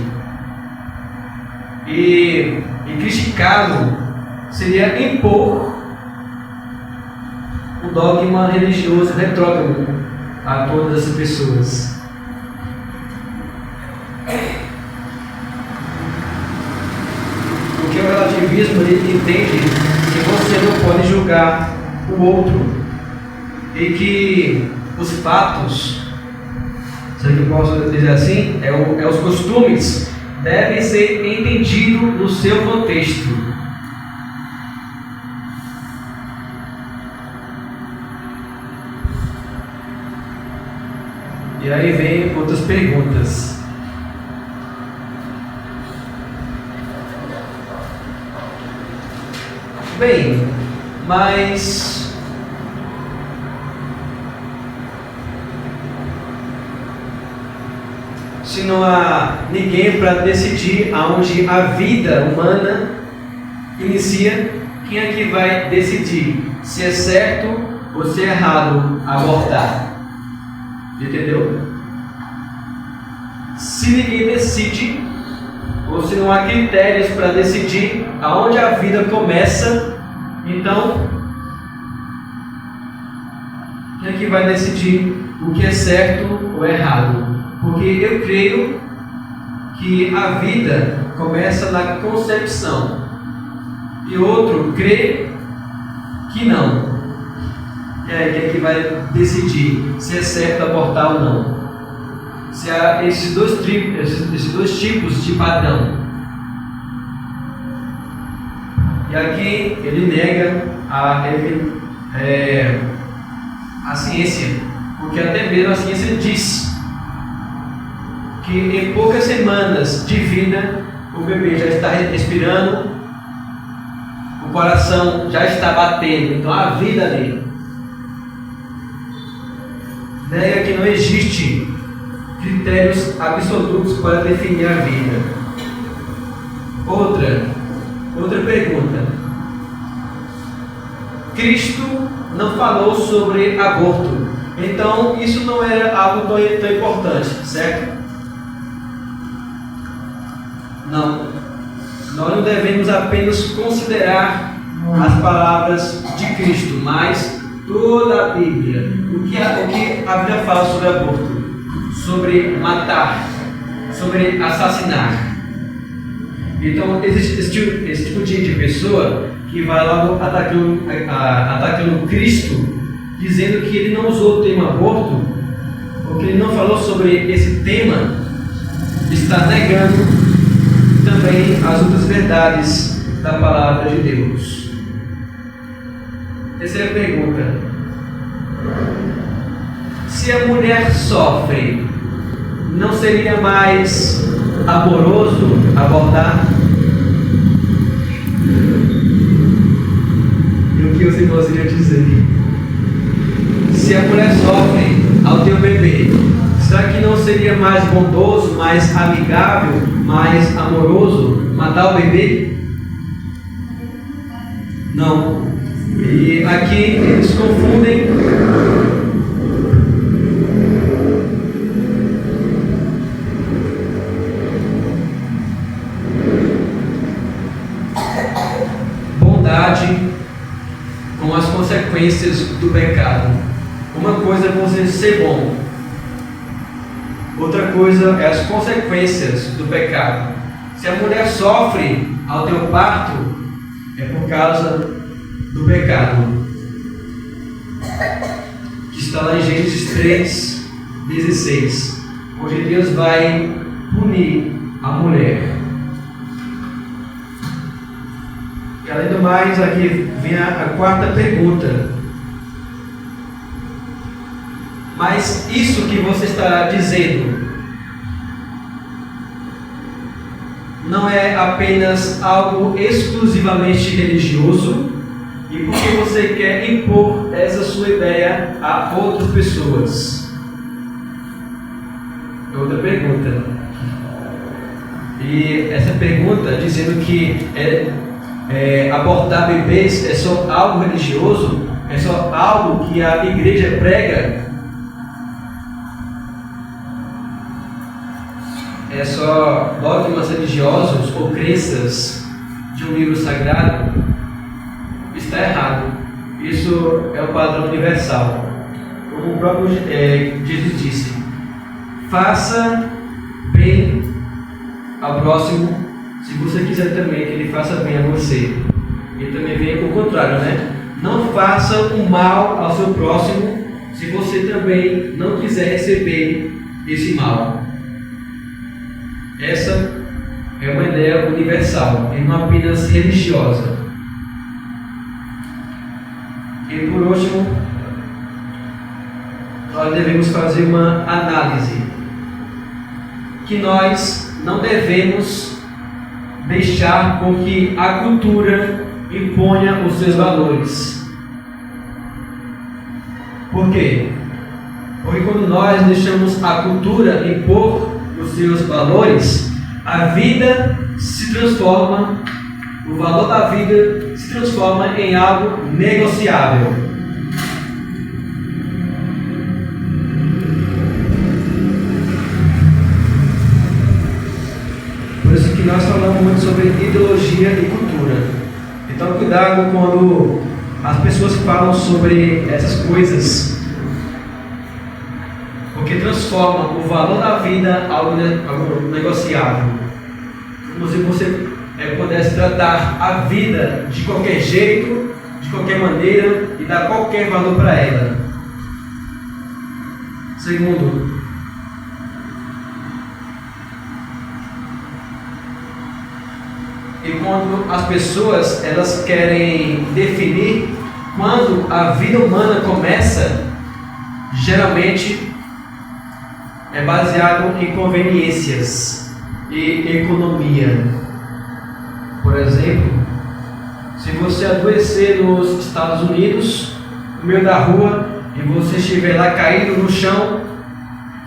E criticá-lo seria impor um dogma religioso retrógrado a todas as pessoas. Porque o relativismo, ele entende que você não pode julgar o outro e que os fatos, se eu posso dizer assim, os costumes devem ser entendidos no seu contexto. E aí vem outras perguntas. Bem, mas se não há ninguém para decidir aonde a vida humana inicia, quem é que vai decidir se é certo ou se é errado abortar? Entendeu? Se ninguém decide, ou se não há critérios para decidir aonde a vida começa, então quem é que vai decidir o que é certo ou errado? Porque eu creio que a vida começa na concepção e outro crê que não. E aí quem é que vai decidir se é certo abortar ou não? Se há esses dois tipos de padrão. E aqui ele nega a ciência, porque até mesmo a ciência diz que em poucas semanas de vida o bebê já está respirando, o coração já está batendo, então a vida ali. Nega que não existe critérios absolutos para definir a vida. Outra pergunta. Cristo não falou sobre aborto, então isso não era algo tão importante, certo? Não. Nós não devemos apenas considerar as palavras de Cristo, mas toda a Bíblia. O que a Bíblia fala sobre aborto? Sobre matar, sobre assassinar. Então existe esse tipo de pessoa que vai lá atacando Cristo, dizendo que ele não usou o termo aborto, porque ele não falou sobre esse tema, está negando também as outras verdades da palavra de Deus. Terceira pergunta: se a mulher sofre, não seria mais amoroso abortar? E o que os irmãos iriam dizer? Se a mulher sofre ao ter um bebê, será que não seria mais bondoso, mais amigável, mais amoroso matar o bebê? Não. E aqui eles confundem bondade com as consequências do pecado. Uma coisa é você ser bom, outra coisa é as consequências do pecado. Se a mulher sofre ao teu parto, é por causa do pecado, que está lá em Gênesis 3:16, onde Deus vai punir a mulher. E além do mais, aqui vem a quarta pergunta. Mas isso que você está dizendo não é apenas algo exclusivamente religioso? E por que você quer impor essa sua ideia a outras pessoas? Outra pergunta. E essa pergunta dizendo que abortar bebês é só algo religioso, é só algo que a igreja prega, é só dogmas religiosos ou crenças de um livro sagrado, está errado. Isso é o padrão universal. Como o próprio Jesus disse: faça bem ao próximo se você quiser também que ele faça bem a você. E também vem o contrário, né? Não faça o mal ao seu próximo se você também não quiser receber esse mal. Essa é uma ideia universal e não apenas religiosa. E por último, nós devemos fazer uma análise que nós não devemos deixar com que a cultura imponha os seus valores. Por quê? Porque quando nós deixamos a cultura impor os seus valores, a vida se transforma, o valor da vida se transforma em algo negociável. Por isso que nós falamos muito sobre ideologia e cultura. Então cuidado quando as pessoas falam sobre essas coisas, porque transforma o valor da vida em algo negociável. Como se você pudesse tratar a vida de qualquer jeito, de qualquer maneira e dar qualquer valor para ela. Segundo, e quando as pessoas elas querem definir quando a vida humana começa, geralmente é baseado em conveniências e economia. Por exemplo, se você adoecer nos Estados Unidos, no meio da rua, e você estiver lá caído no chão,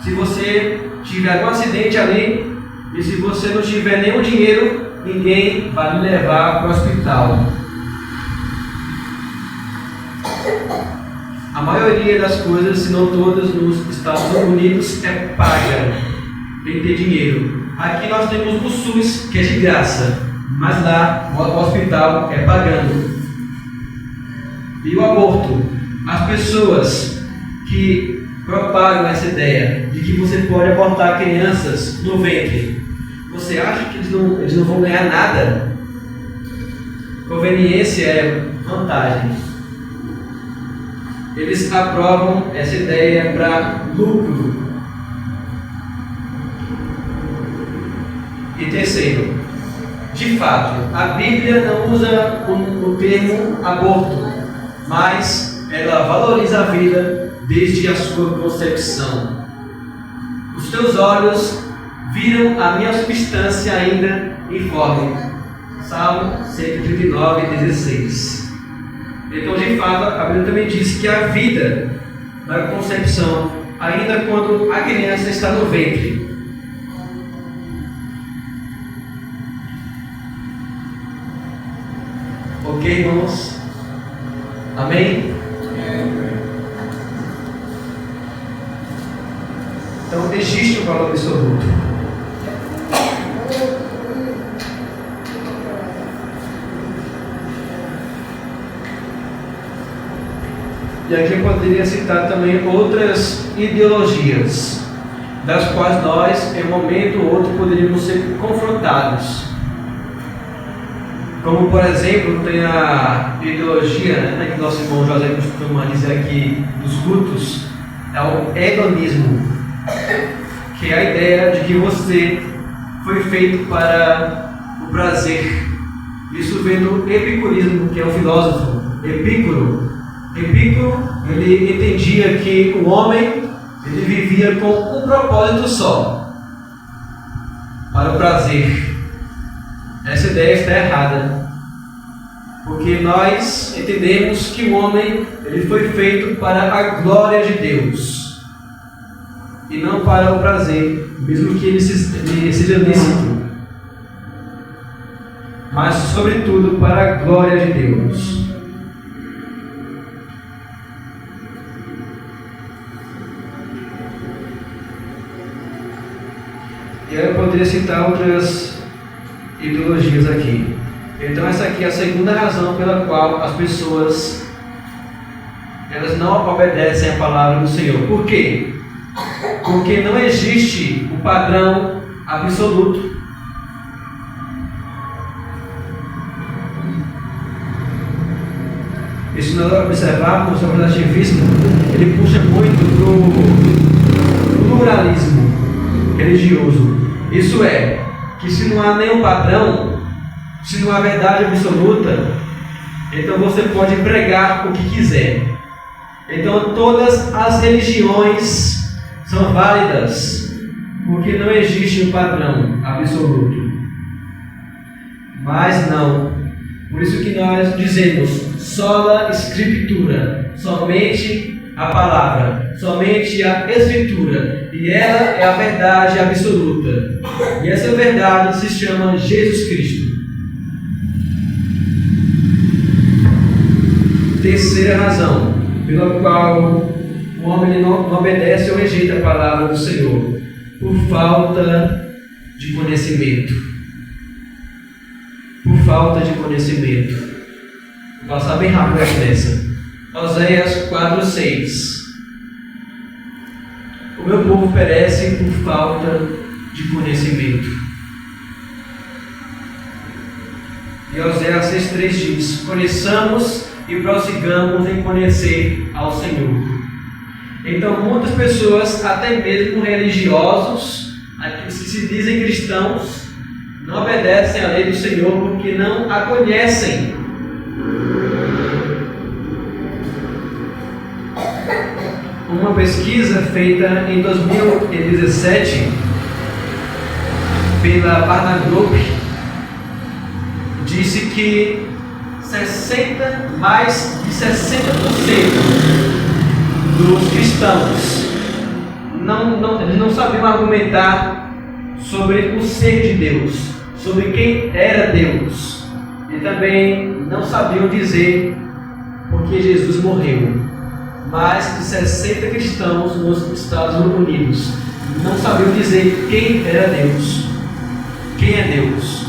se você tiver algum acidente ali, e se você não tiver nenhum dinheiro, ninguém vai lhe levar para o hospital. A maioria das coisas, se não todas, nos Estados Unidos é paga, tem que ter dinheiro. Aqui nós temos o SUS, que é de graça, mas lá o hospital é pagando. E o aborto, as pessoas que propagam essa ideia de que você pode abortar crianças no ventre, você acha que eles não vão ganhar nada? Conveniência é vantagem. Eles aprovam essa ideia para lucro. E terceiro, de fato, a Bíblia não usa o termo aborto, mas ela valoriza a vida desde a sua concepção. Os teus olhos viram a minha substância ainda informe. Salmo 139:16. Então, de fato, a Bíblia também diz que a vida da concepção, ainda quando a criança está no ventre. Ok, irmãos? Amém? Então, existe um valor absoluto. E aqui eu poderia citar também outras ideologias, das quais nós, em um momento ou outro, poderíamos ser confrontados. Como, por exemplo, tem a ideologia, né, que nosso irmão José costuma dizer aqui nos cultos, é o hedonismo, que é a ideia de que você foi feito para o prazer. Isso vem do epicurismo, que é um filósofo, Epicuro. Epicuro, ele entendia que o homem ele vivia com um propósito só, para o prazer. Essa ideia está errada, porque nós entendemos que o homem ele foi feito para a glória de Deus e não para o prazer, mesmo que ele seja lícito, mas sobretudo para a glória de Deus. E eu poderia citar outras ideologias aqui. Então essa aqui é a segunda razão pela qual as pessoas elas não obedecem à palavra do Senhor. Por quê? Porque não existe um padrão absoluto. E se nós observarmos o relativismo, ele puxa muito para o pluralismo religioso. Isso é, que se não há nenhum padrão, se não há verdade absoluta, então você pode pregar o que quiser. Então todas as religiões são válidas, porque não existe um padrão absoluto. Mas não. Por isso que nós dizemos sola Escritura, somente a palavra, somente a Escritura, e ela é a verdade absoluta. E essa verdade se chama Jesus Cristo. Terceira razão pela qual o homem não obedece ou rejeita a palavra do Senhor, por falta de conhecimento. Por falta de conhecimento. Vou passar bem rápido aqui nessa. Oséias 4:6. O meu povo perece por falta de conhecimento. E Oséias 6:3 diz: conheçamos e prossigamos em conhecer ao Senhor. Então muitas pessoas, até mesmo religiosos, aqueles que se dizem cristãos, não obedecem à lei do Senhor porque não a conhecem. Uma pesquisa feita em 2017 pela Barna Group disse que mais de 60% dos cristãos eles não sabiam argumentar sobre o ser de Deus, sobre quem era Deus, e também não sabiam dizer porque Jesus morreu. Mais de 60 cristãos nos Estados Unidos não sabiam dizer quem era Deus, quem é Deus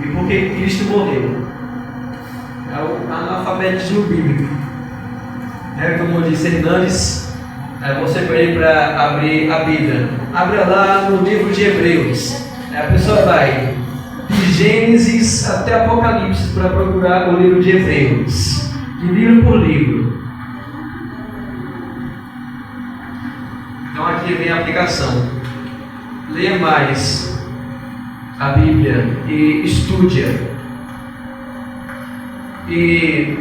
e por que Cristo morreu. É o analfabetismo bíblico. Como disse Hernandes, você pede para abrir a Bíblia. Abra lá no livro de Hebreus. A pessoa vai de Gênesis até Apocalipse para procurar o livro de Hebreus, de livro por livro. Então aqui vem a aplicação. Leia mais a Bíblia e estude-a. E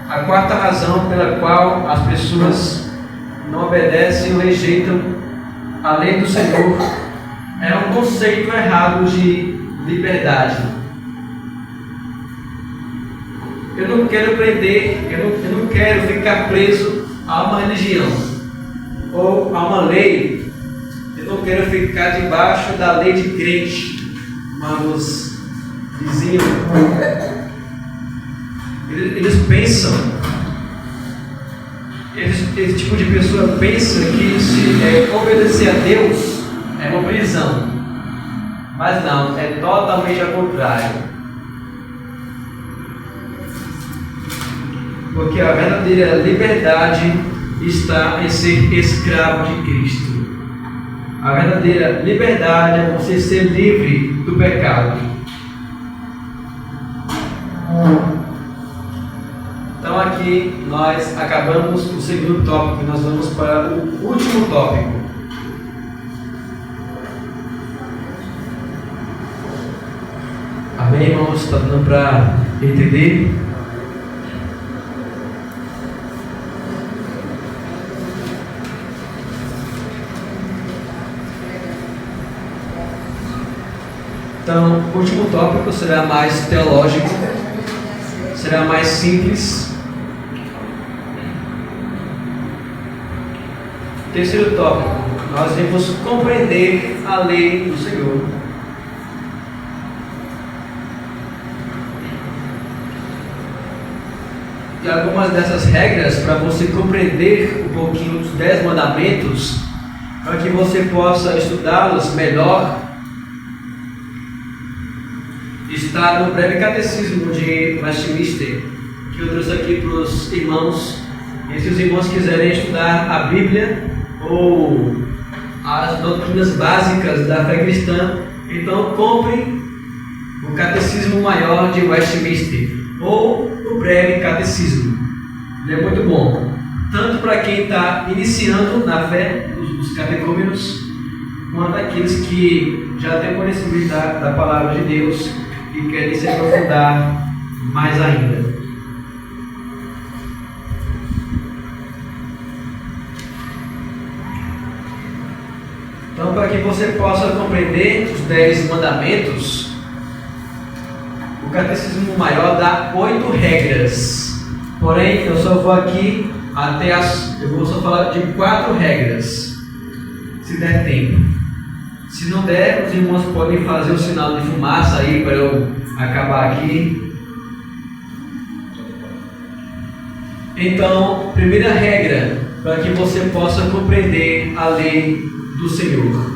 a quarta razão pela qual as pessoas não obedecem ou rejeitam a lei do Senhor é um conceito errado de liberdade. Eu não quero prender, eu não quero ficar preso a uma religião ou a uma lei. Eu não quero ficar debaixo da lei de crente. Mas os vizinhos, eles pensam, esse tipo de pessoa pensa que se obedecer a Deus é uma prisão. Mas não, é totalmente ao contrário. Porque a verdadeira liberdade está em ser escravo de Cristo. A verdadeira liberdade é você ser livre do pecado. Então aqui nós acabamos o segundo tópico e nós vamos para o último tópico. Amém, irmãos? Está dando para entender? Então, o último tópico será mais teológico, será mais simples. Terceiro tópico, nós vamos compreender a lei do Senhor. E algumas dessas regras, para você compreender um pouquinho dos 10 mandamentos, para que você possa estudá-los melhor, está no breve catecismo de Westminster, que eu trouxe aqui para os irmãos. E se os irmãos quiserem estudar a Bíblia ou as doutrinas básicas da fé cristã, então comprem o Catecismo Maior de Westminster ou o breve catecismo. Ele é muito bom, tanto para quem está iniciando na fé, os catecúmenos, quanto aqueles que já têm conhecimento da palavra de Deus e querem se aprofundar mais ainda. Então, para que você possa compreender os 10 mandamentos, o Catecismo Maior dá 8 regras. Porém, eu só vou aqui eu vou só falar de 4 regras, se der tempo. Se não der, os irmãos podem fazer o sinal de fumaça aí para eu acabar aqui. Então, primeira regra, para que você possa compreender a lei do Senhor.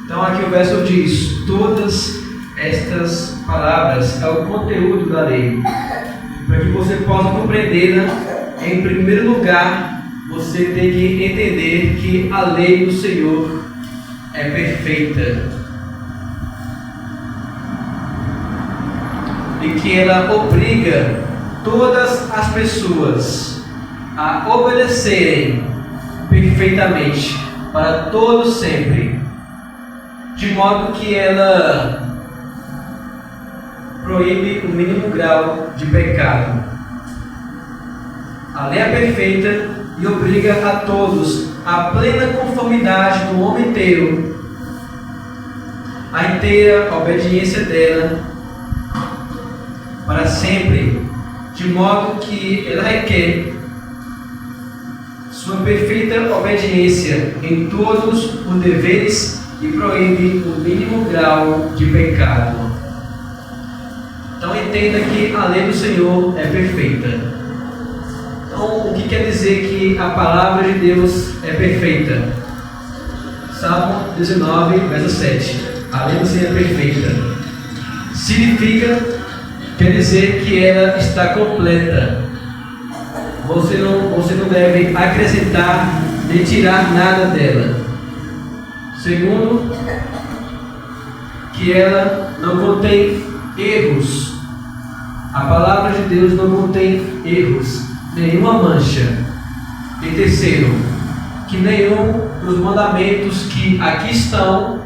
Então aqui o verso diz: todas estas palavras é o conteúdo da lei. Para que você possa compreendê-la, em primeiro lugar, você tem que entender que a lei do Senhor é perfeita e que ela obriga todas as pessoas a obedecerem perfeitamente para todo sempre, de modo que ela proíbe o mínimo grau de pecado. A lei é perfeita e obriga a todos à plena conformidade do homem inteiro, a inteira obediência dela para sempre, de modo que ela requer sua perfeita obediência em todos os deveres e proíbe o mínimo grau de pecado. Então entenda que a lei do Senhor é perfeita. Então, o que quer dizer que a palavra de Deus é perfeita? Salmo 19, verso 7. A lei do Senhor é perfeita. Significa, quer dizer que ela está completa. Você não deve acrescentar nem tirar nada dela. Segundo, que ela não contém erros. A palavra de Deus não contém erros, nenhuma mancha. E terceiro, que nenhum dos mandamentos que aqui estão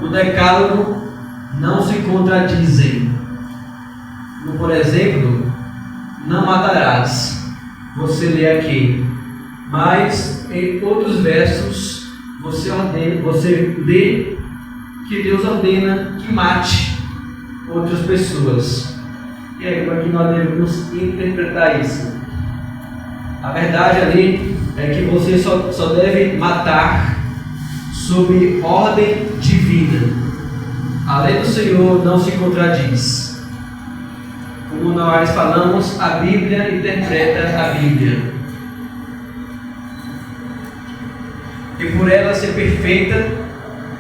no Decálogo não se contradizem. Como, por exemplo, não matarás. Você lê aqui, mas em outros versos você lê que Deus ordena que mate outras pessoas. E aí, como é que nós devemos interpretar isso? A verdade ali é que você só deve matar sob ordem divina. A lei do Senhor não se contradiz. Como nós falamos, a Bíblia interpreta a Bíblia. E por ela ser perfeita,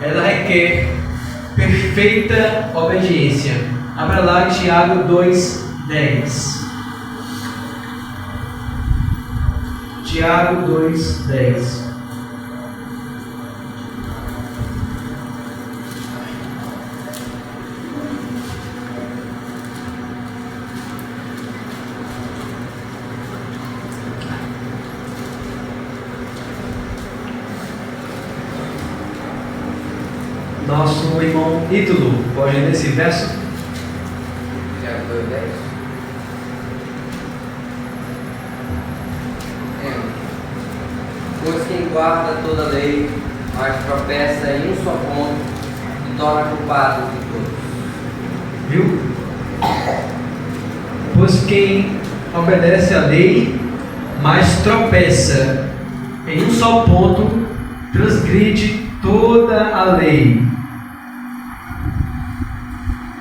ela requer perfeita obediência. Abra lá em Tiago 2:10. Tiago 2:10. Nosso irmão Ítalo, pode ler esse verso? Tiago 2:10. Pois quem guarda toda a lei, mas tropeça em um só ponto, se torna culpado de todos. Viu? Pois quem obedece à lei, mas tropeça em um só ponto, transgride toda a lei.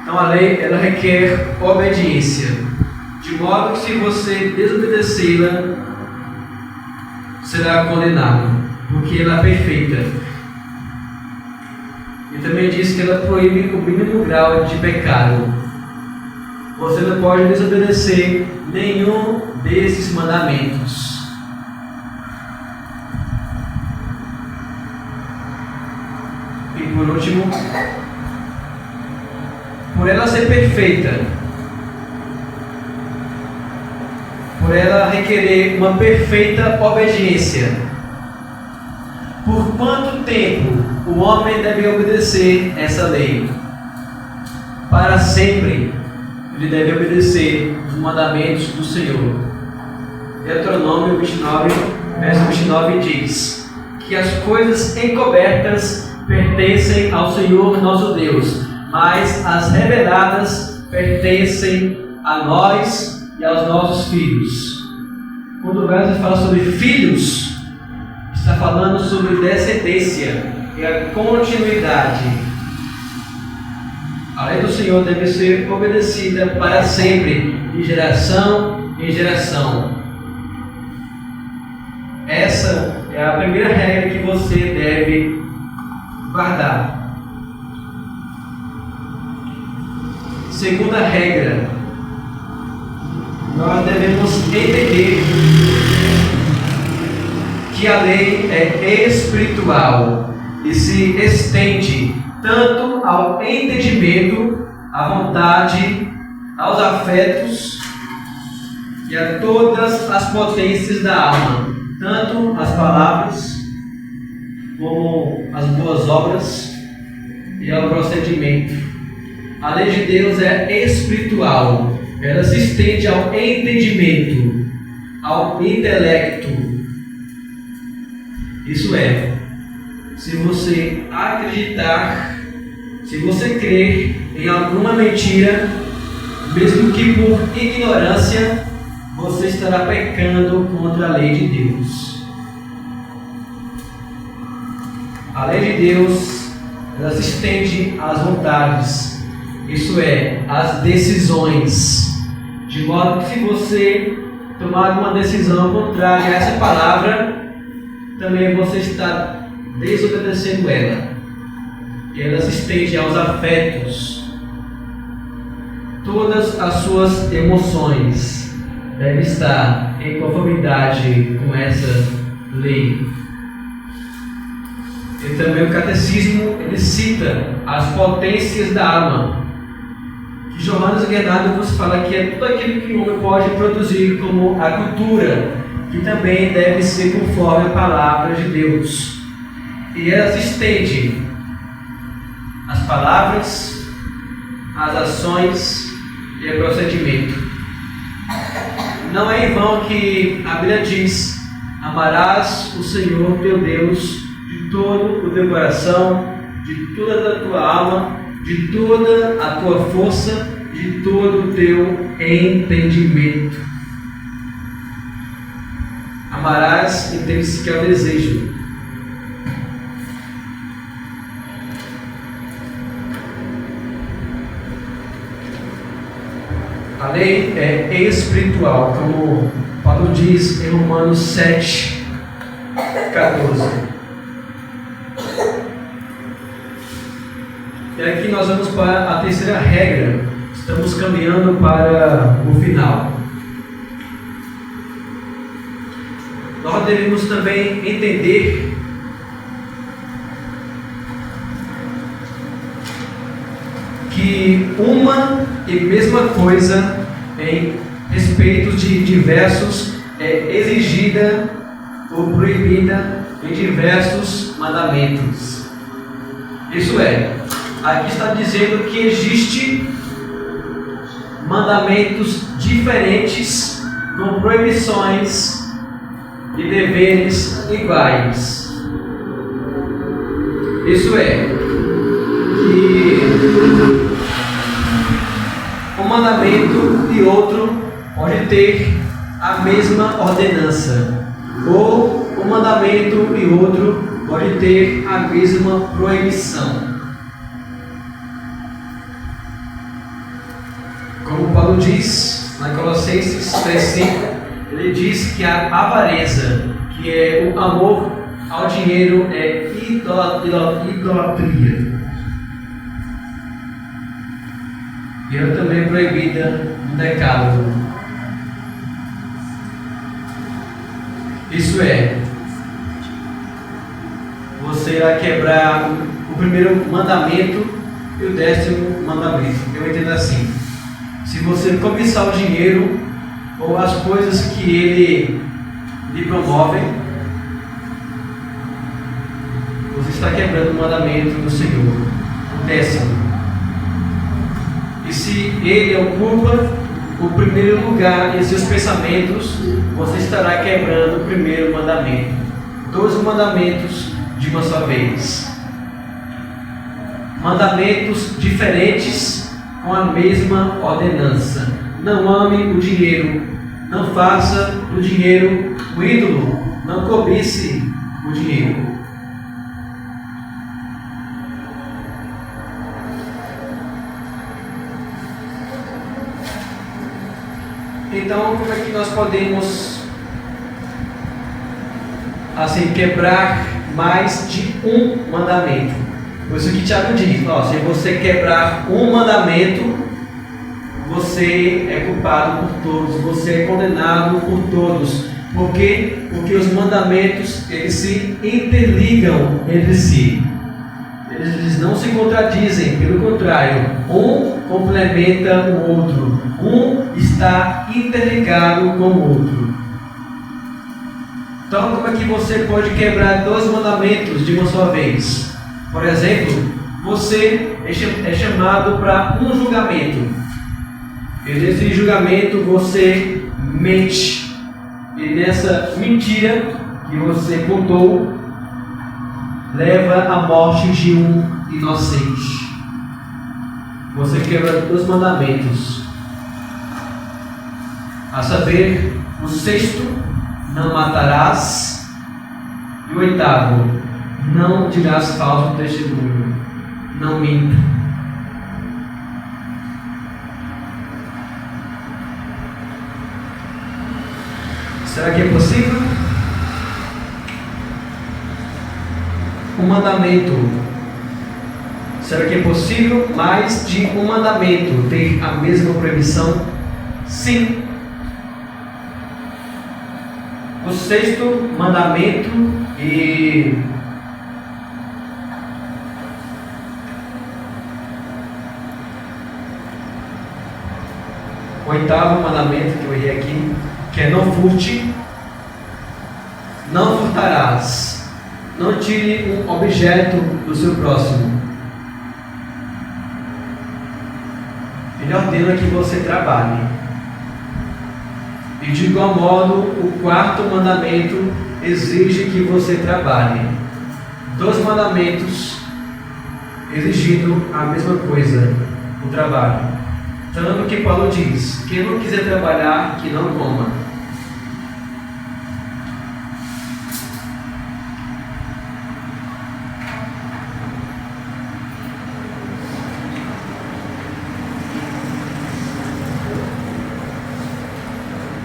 Então a lei, ela requer obediência, de modo que se você desobedecê-la, será condenado, porque ela é perfeita. E também diz que ela proíbe o mínimo grau de pecado. Você não pode desobedecer nenhum desses mandamentos. E por último, por ela ser perfeita, por ela requerer uma perfeita obediência, por quanto tempo o homem deve obedecer essa lei? Para sempre ele deve obedecer os mandamentos do Senhor. Deuteronômio 29, verso 29 diz que as coisas encobertas pertencem ao Senhor nosso Deus, mas as reveladas pertencem a nós e aos nossos filhos. Quando o verso fala sobre filhos, está falando sobre descendência e a continuidade. A lei do Senhor deve ser obedecida para sempre, de geração em geração. Essa é a primeira regra que você deve guardar. Segunda regra, nós devemos entender que a lei é espiritual e se estende tanto ao entendimento, à vontade, aos afetos e a todas as potências da alma, tanto as palavras como as boas obras e ao procedimento. A lei de Deus é espiritual, ela se estende ao entendimento, ao intelecto. Isso é, se você acreditar, se você crer em alguma mentira, mesmo que por ignorância, você estará pecando contra a lei de Deus. A lei de Deus, ela se estende às vontades, isso é, às decisões, de modo que se você tomar uma decisão contrária a essa palavra, também você está desobedecendo ela. E ela se estende aos afetos. Todas as suas emoções devem estar em conformidade com essa lei. E também o catecismo, ele cita as potências da alma. Que Johannes Guernado nos fala que é tudo aquilo que o homem pode produzir, como a cultura, que também deve ser conforme a palavra de Deus. E ela se estende às palavras, às ações e ao procedimento. Não é em vão que a Bíblia diz: amarás o Senhor teu Deus de todo o teu coração, de toda a tua alma, de toda a tua força, de todo o teu entendimento. Amarás, entende-se que é o desejo. A lei é espiritual, como Paulo diz em Romanos 7, 14. E aqui nós vamos para a terceira regra. Estamos caminhando para o final. nós devemos também entender que uma e mesma coisa em respeito de diversos é exigida ou proibida em diversos mandamentos. Isso é, aqui está dizendo que existe mandamentos diferentes com proibições e deveres iguais. Isso é, que um mandamento e outro pode ter a mesma ordenança, ou um mandamento e outro pode ter a mesma proibição. Como Paulo diz na Colossenses 3:5, ele diz que a avareza, que é o amor ao dinheiro, é idolatria. E ela também é proibida no Decálogo. Isso é, você irá quebrar o primeiro mandamento e o 10º mandamento. Eu entendo assim: se você cobiçar o dinheiro ou as coisas que ele lhe promove, você está quebrando o mandamento do Senhor. O 10º. E se ele ocupa o primeiro lugar em seus pensamentos, você estará quebrando o primeiro mandamento. 12 mandamentos de uma só vez. Mandamentos diferentes com a mesma ordenança. Não ame o dinheiro. Não faça do dinheiro um ídolo. Não cobice o dinheiro. Então, como é que nós podemos assim quebrar mais de um mandamento? Por isso que Tiago diz: se você quebrar um mandamento, você é culpado por todos, você é condenado por todos. Por quê? Porque os mandamentos, eles se interligam entre si. Eles não se contradizem, pelo contrário, um complementa o outro, um está interligado com o outro. Então, como é que você pode quebrar 2 mandamentos de uma só vez? Por exemplo, você é chamado para um julgamento, e nesse julgamento você mente, e nessa mentira que você contou leva à morte de um inocente. Você quebra 2 mandamentos, a saber, o 6º, não matarás, e o 8º, não dirás falso testemunho, não minta. Será que é possível? Um mandamento. Será que é possível mais de um mandamento ter a mesma proibição? Sim. O 6º mandamento e o 8º mandamento, que eu errei aqui, que é não furte, não furtarás. Não tire um objeto do seu próximo. Ele ordena que você trabalhe. E de igual modo, o 4º mandamento exige que você trabalhe. 2 mandamentos exigindo a mesma coisa, o trabalho. Tanto que Paulo diz: quem não quiser trabalhar, que não coma.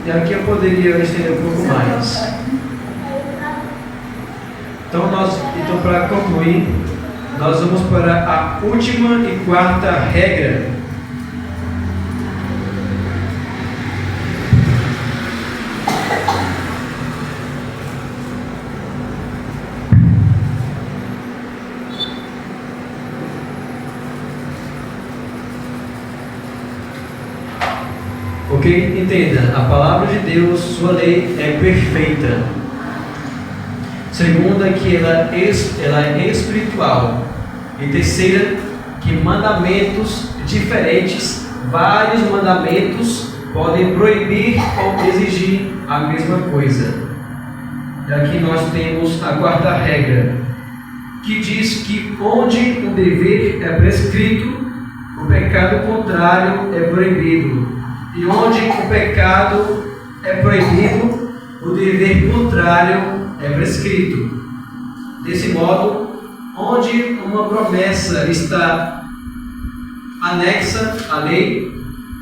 E aqui eu poderia estender um pouco mais. Então, para concluir, nós vamos para a última e 4ª regra. Porque, entenda, a palavra de Deus, sua lei é perfeita. Segunda, que ela é espiritual. E terceira, que mandamentos diferentes, vários mandamentos, podem proibir ou exigir a mesma coisa. E aqui nós temos a quarta regra, que diz que onde o dever é prescrito, o pecado contrário é proibido. E onde o pecado é proibido, o dever contrário é prescrito. Desse modo, onde uma promessa está anexa à lei,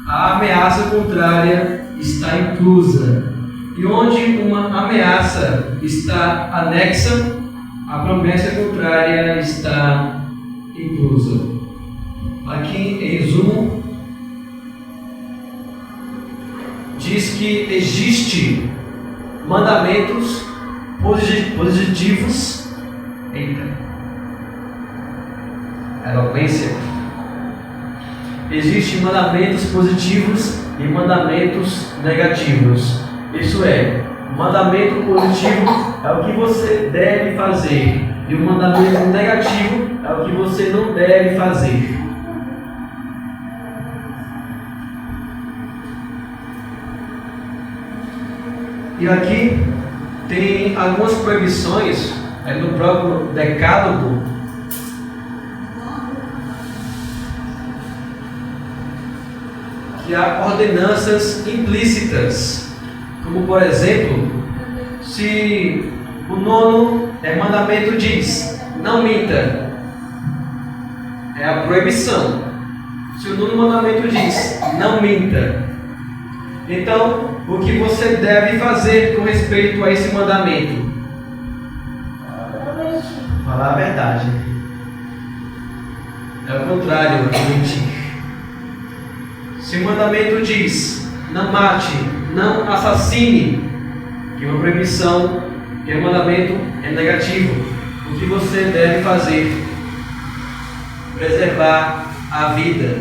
a ameaça contrária está inclusa. E onde uma ameaça está anexa, a promessa contrária está inclusa. Aqui, em resumo, diz que existe mandamentos positivos. Eloquência. Existem mandamentos positivos e mandamentos negativos. Isso é, o mandamento positivo é o que você deve fazer, e o mandamento negativo é o que você não deve fazer. E aqui tem algumas proibições no próprio Decálogo. Que há ordenanças implícitas, como por exemplo, se o 9º mandamento diz, não minta, é a proibição. Se o 9º mandamento diz, não minta, então o que você deve fazer com respeito a esse mandamento? Falar a verdade. É o contrário de mentir. Se o mandamento diz, não mate, não assassine, que é uma proibição, que o mandamento é negativo, o que você deve fazer? Preservar a vida.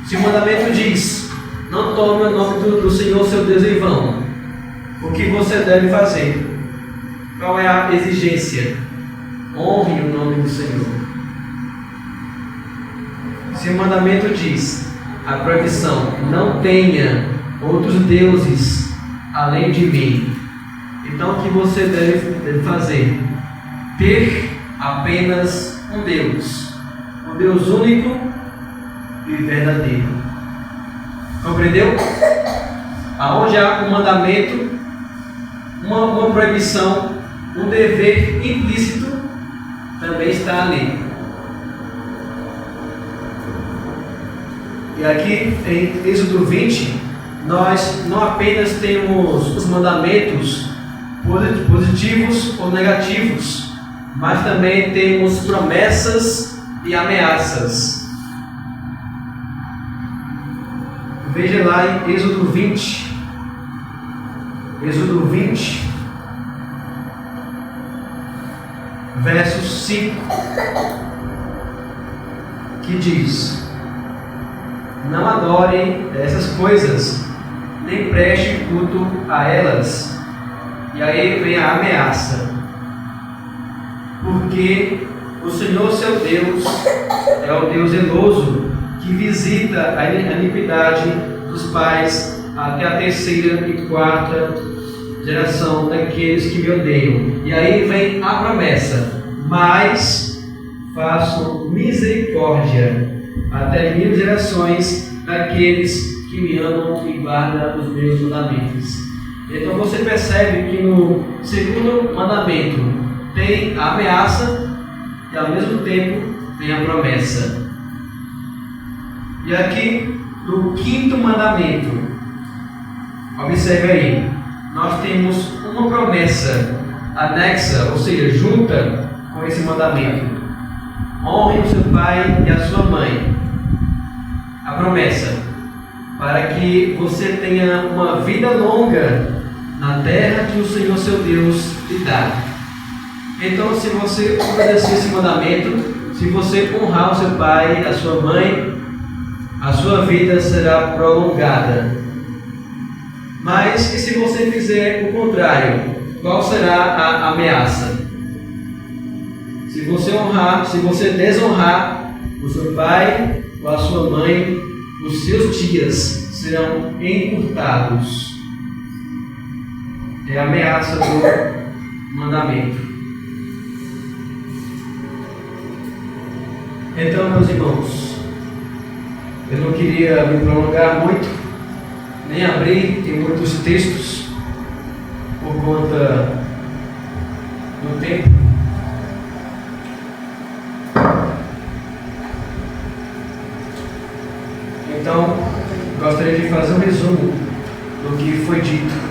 Se o mandamento diz, não tome o nome do Senhor seu Deus em vão, o que você deve fazer? Qual é a exigência? Honre o nome do Senhor. Se o mandamento diz, a proibição, não tenha outros deuses além de mim, então o que você deve fazer? Ter apenas um Deus único e verdadeiro. Compreendeu? Aonde há um mandamento, uma proibição, um dever implícito, também está ali. E aqui em Êxodo 20, nós não apenas temos os mandamentos positivos ou negativos, mas também temos promessas e ameaças. Veja lá em Êxodo 20. Êxodo 20, verso 5, que diz: não adorem essas coisas, nem preste culto a elas. E aí vem a ameaça. Porque o Senhor seu Deus é o Deus zeloso, que visita a iniquidade dos pais até a 3ª e 4ª geração daqueles que me odeiam. E aí vem a promessa: mas faço misericórdia até 1000 gerações daqueles que me amam e guardam os meus mandamentos. Então você percebe que no 2º mandamento tem a ameaça e ao mesmo tempo tem a promessa. E aqui no 5º mandamento, observe aí, nós temos uma promessa anexa, ou seja, junta com esse mandamento: honre o seu pai e a sua mãe. A promessa para que você tenha uma vida longa na terra que o Senhor seu Deus lhe dá. Então, se você obedecer esse mandamento, se você honrar o seu pai e a sua mãe, a sua vida será prolongada. Mas e se você fizer o contrário? Qual será a ameaça? Se você desonrar o seu pai ou a sua mãe, os seus dias serão encurtados. É a ameaça do mandamento. Então, meus irmãos, eu não queria me prolongar muito, nem abrir, tem muitos textos por conta do tempo. Então, gostaria de fazer um resumo do que foi dito.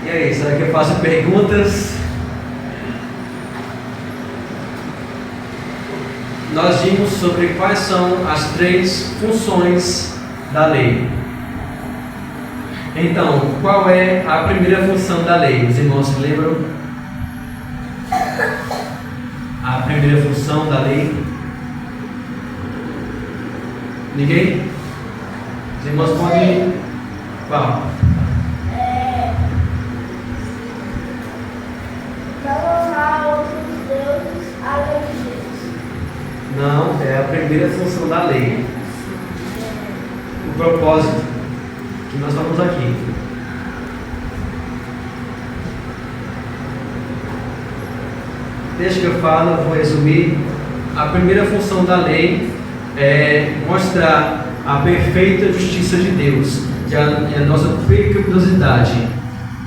E aí, será que eu faço perguntas? Nós vimos sobre quais são as 3 funções da lei. Então, qual é a primeira função da lei? Os irmãos se lembram? A primeira função da lei? Ninguém? Os irmãos podem... Qual? Não honrar outros deuses além de Deus. Não, é a primeira função da lei. O propósito que nós vamos aqui. Deixa que eu falo, eu vou resumir. A primeira função da lei é mostrar a perfeita justiça de Deus, que é a nossa pecaminosidade.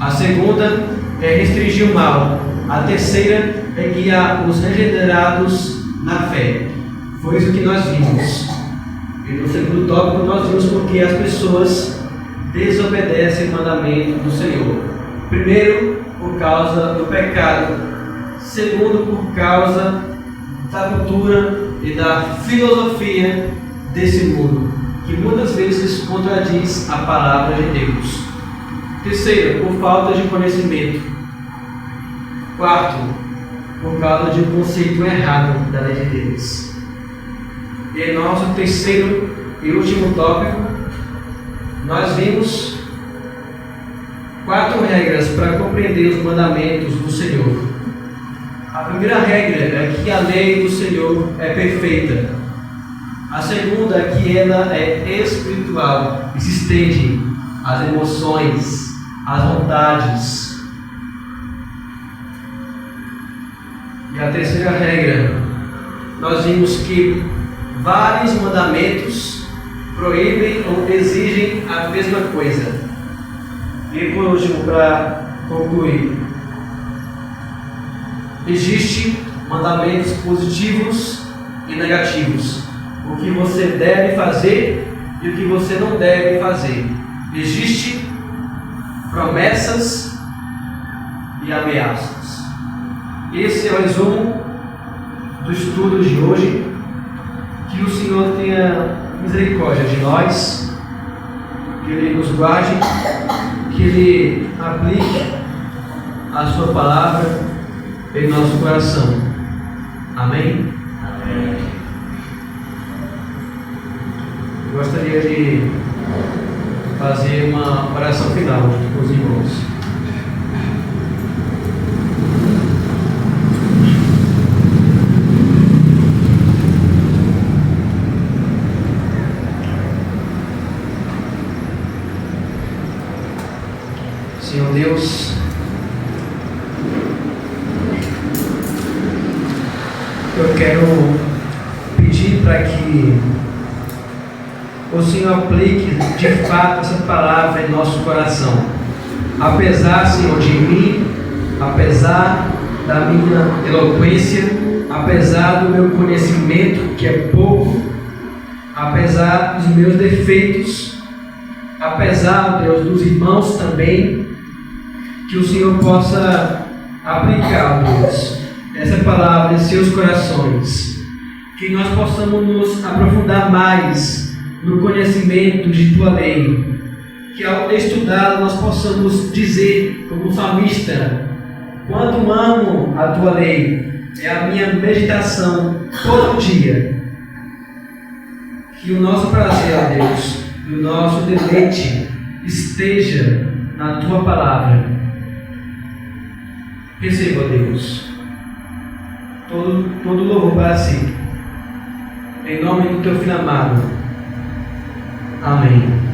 A segunda é restringir o mal. A terceira é guiar os regenerados na fé. Foi isso que nós vimos. E no segundo tópico nós vimos porque as pessoas desobedecem o mandamento do Senhor. Primeiro, por causa do pecado. Segundo, por causa da cultura e da filosofia desse mundo, que muitas vezes contradiz a palavra de Deus. Terceiro, por falta de conhecimento. Quarto, por causa de um conceito errado da lei de Deus. E em nosso terceiro e último tópico, nós vimos 4 regras para compreender os mandamentos do Senhor. A primeira regra é que a lei do Senhor é perfeita. A segunda é que ela é espiritual e se estende às emoções, às vontades. E a terceira regra, nós vimos que vários mandamentos proíbem ou exigem a mesma coisa. E por último, para concluir, existem mandamentos positivos e negativos. O que você deve fazer e o que você não deve fazer. Existem promessas e ameaças. Esse é o resumo do estudo de hoje. Que o Senhor tenha misericórdia de nós, que Ele nos guarde, que Ele aplique a Sua palavra em nosso coração. Amém? Amém. Gostaria de fazer uma oração final com os irmãos. Senhor Deus, eu quero pedir para que o Senhor aplique de fato essa palavra em nosso coração. Apesar, Senhor, de mim, apesar da minha eloquência, apesar do meu conhecimento, que é pouco, apesar dos meus defeitos, apesar, Deus, dos irmãos também, que o Senhor possa aplicar, Deus, essa palavra em seus corações, que nós possamos nos aprofundar mais no conhecimento de Tua lei, que ao estudá-la nós possamos dizer, como salmista, Quanto amo a tua lei, é a minha meditação todo dia. Que o nosso prazer, ó Deus, e o nosso deleite esteja na tua palavra. Receba, ó Deus, todo louvor para si. Em nome do teu filho amado. Amém.